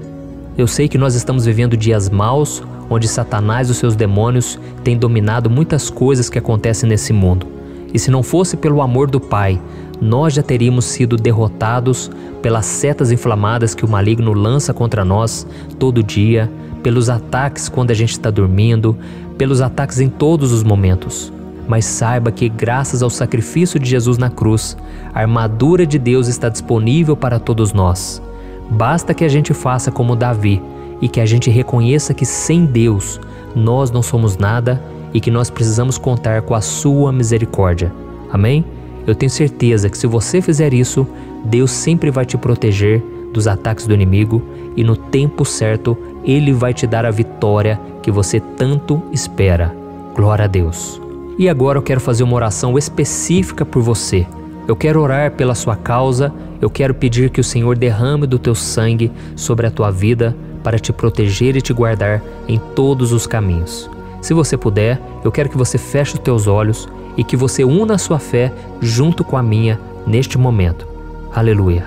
Eu sei que nós estamos vivendo dias maus, onde Satanás e os seus demônios têm dominado muitas coisas que acontecem nesse mundo. E se não fosse pelo amor do Pai, nós já teríamos sido derrotados pelas setas inflamadas que o maligno lança contra nós todo dia, pelos ataques quando a gente está dormindo, pelos ataques em todos os momentos. Mas saiba que, graças ao sacrifício de Jesus na cruz, a armadura de Deus está disponível para todos nós. Basta que a gente faça como Davi e que a gente reconheça que sem Deus nós não somos nada e que nós precisamos contar com a sua misericórdia. Amém? Eu tenho certeza que se você fizer isso, Deus sempre vai te proteger dos ataques do inimigo e no tempo certo Ele vai te dar a vitória que você tanto espera. Glória a Deus. E agora eu quero fazer uma oração específica por você. Eu quero orar pela sua causa, eu quero pedir que o Senhor derrame do teu sangue sobre a tua vida para te proteger e te guardar em todos os caminhos. Se você puder, eu quero que você feche os teus olhos e que você una a sua fé junto com a minha neste momento. Aleluia.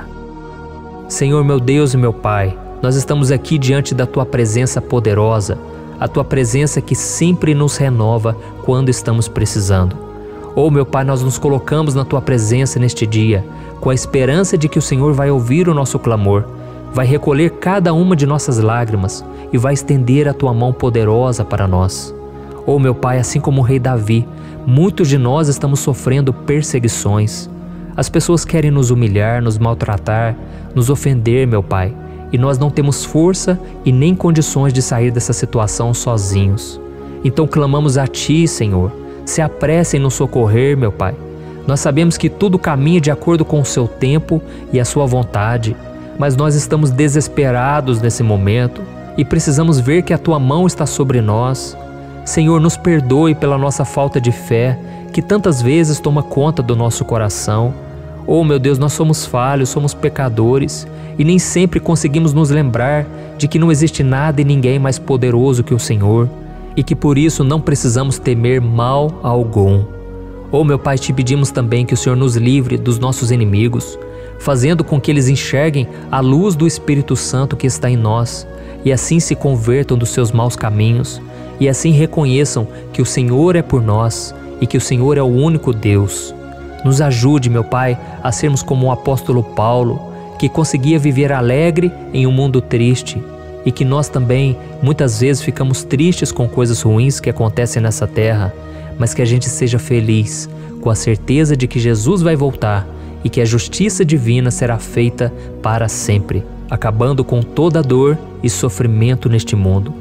Senhor, meu Deus e meu Pai, nós estamos aqui diante da Tua presença poderosa, a Tua presença que sempre nos renova quando estamos precisando. Oh, meu Pai, nós nos colocamos na Tua presença neste dia, com a esperança de que o Senhor vai ouvir o nosso clamor, vai recolher cada uma de nossas lágrimas e vai estender a Tua mão poderosa para nós. Oh, meu Pai, assim como o rei Davi, muitos de nós estamos sofrendo perseguições. As pessoas querem nos humilhar, nos maltratar, nos ofender, meu Pai, e nós não temos força e nem condições de sair dessa situação sozinhos. Então clamamos a Ti, Senhor, se apresse em nos socorrer, meu Pai. Nós sabemos que tudo caminha de acordo com o Seu tempo e a Sua vontade, mas nós estamos desesperados nesse momento e precisamos ver que a Tua mão está sobre nós. Senhor, nos perdoe pela nossa falta de fé, que tantas vezes toma conta do nosso coração. Oh, meu Deus, nós somos falhos, somos pecadores e nem sempre conseguimos nos lembrar de que não existe nada e ninguém mais poderoso que o Senhor e que por isso não precisamos temer mal algum. Oh, meu Pai, te pedimos também que o Senhor nos livre dos nossos inimigos, fazendo com que eles enxerguem a luz do Espírito Santo que está em nós e assim se convertam dos seus maus caminhos e assim reconheçam que o Senhor é por nós e que o Senhor é o único Deus. Nos ajude, meu Pai, a sermos como o apóstolo Paulo, que conseguia viver alegre em um mundo triste e que nós também muitas vezes ficamos tristes com coisas ruins que acontecem nessa terra, mas que a gente seja feliz com a certeza de que Jesus vai voltar e que a justiça divina será feita para sempre, acabando com toda dor e sofrimento neste mundo.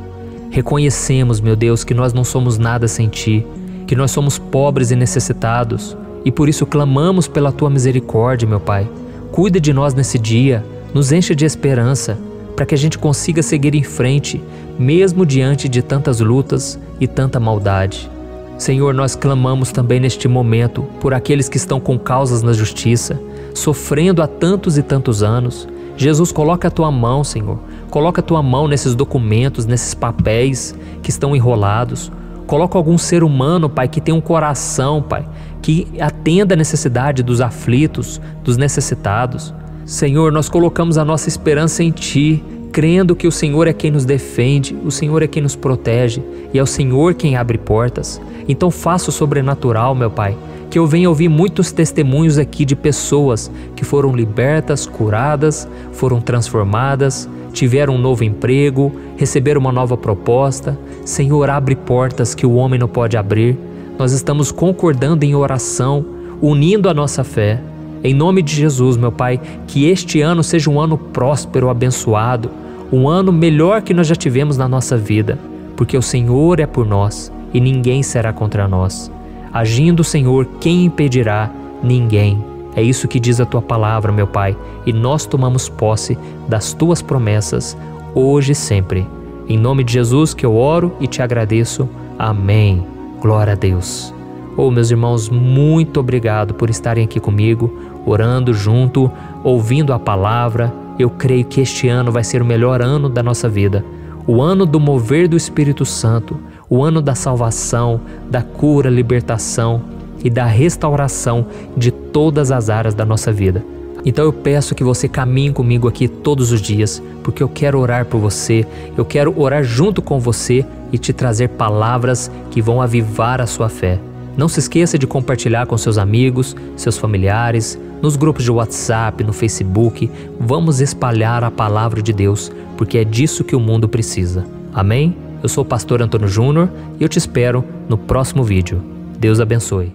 Reconhecemos, meu Deus, que nós não somos nada sem Ti, que nós somos pobres e necessitados, e por isso clamamos pela Tua misericórdia, meu Pai. Cuida de nós nesse dia, nos enche de esperança, para que a gente consiga seguir em frente, mesmo diante de tantas lutas e tanta maldade. Senhor, nós clamamos também neste momento por aqueles que estão com causas na justiça, sofrendo há tantos e tantos anos. Jesus, coloca a Tua mão, Senhor. Coloca a Tua mão nesses documentos, nesses papéis que estão enrolados. Coloca algum ser humano, Pai, que tem um coração, Pai, que atenda a necessidade dos aflitos, dos necessitados. Senhor, nós colocamos a nossa esperança em Ti, crendo que o Senhor é quem nos defende, o Senhor é quem nos protege e é o Senhor quem abre portas. Então faça o sobrenatural, meu Pai, que eu venha ouvir muitos testemunhos aqui de pessoas que foram libertas, curadas, foram transformadas, tiveram um novo emprego, receberam uma nova proposta. Senhor, abre portas que o homem não pode abrir. Nós estamos concordando em oração, unindo a nossa fé. Em nome de Jesus, meu Pai, que este ano seja um ano próspero, abençoado, um ano melhor que nós já tivemos na nossa vida, porque o Senhor é por nós e ninguém será contra nós. Agindo o Senhor, quem impedirá? Ninguém. É isso que diz a Tua palavra, meu Pai, e nós tomamos posse das Tuas promessas, hoje e sempre. Em nome de Jesus que eu oro e te agradeço. Amém. Glória a Deus. Oh, meus irmãos, muito obrigado por estarem aqui comigo, orando junto, ouvindo a palavra. Eu creio que este ano vai ser o melhor ano da nossa vida. O ano do mover do Espírito Santo, o ano da salvação, da cura, libertação e da restauração de todas as áreas da nossa vida. Então eu peço que você caminhe comigo aqui todos os dias, porque eu quero orar por você, eu quero orar junto com você e te trazer palavras que vão avivar a sua fé. Não se esqueça de compartilhar com seus amigos, seus familiares, nos grupos de WhatsApp, no Facebook. Vamos espalhar a palavra de Deus, porque é disso que o mundo precisa. Amém? Eu sou o pastor Antônio Júnior e eu te espero no próximo vídeo. Deus abençoe.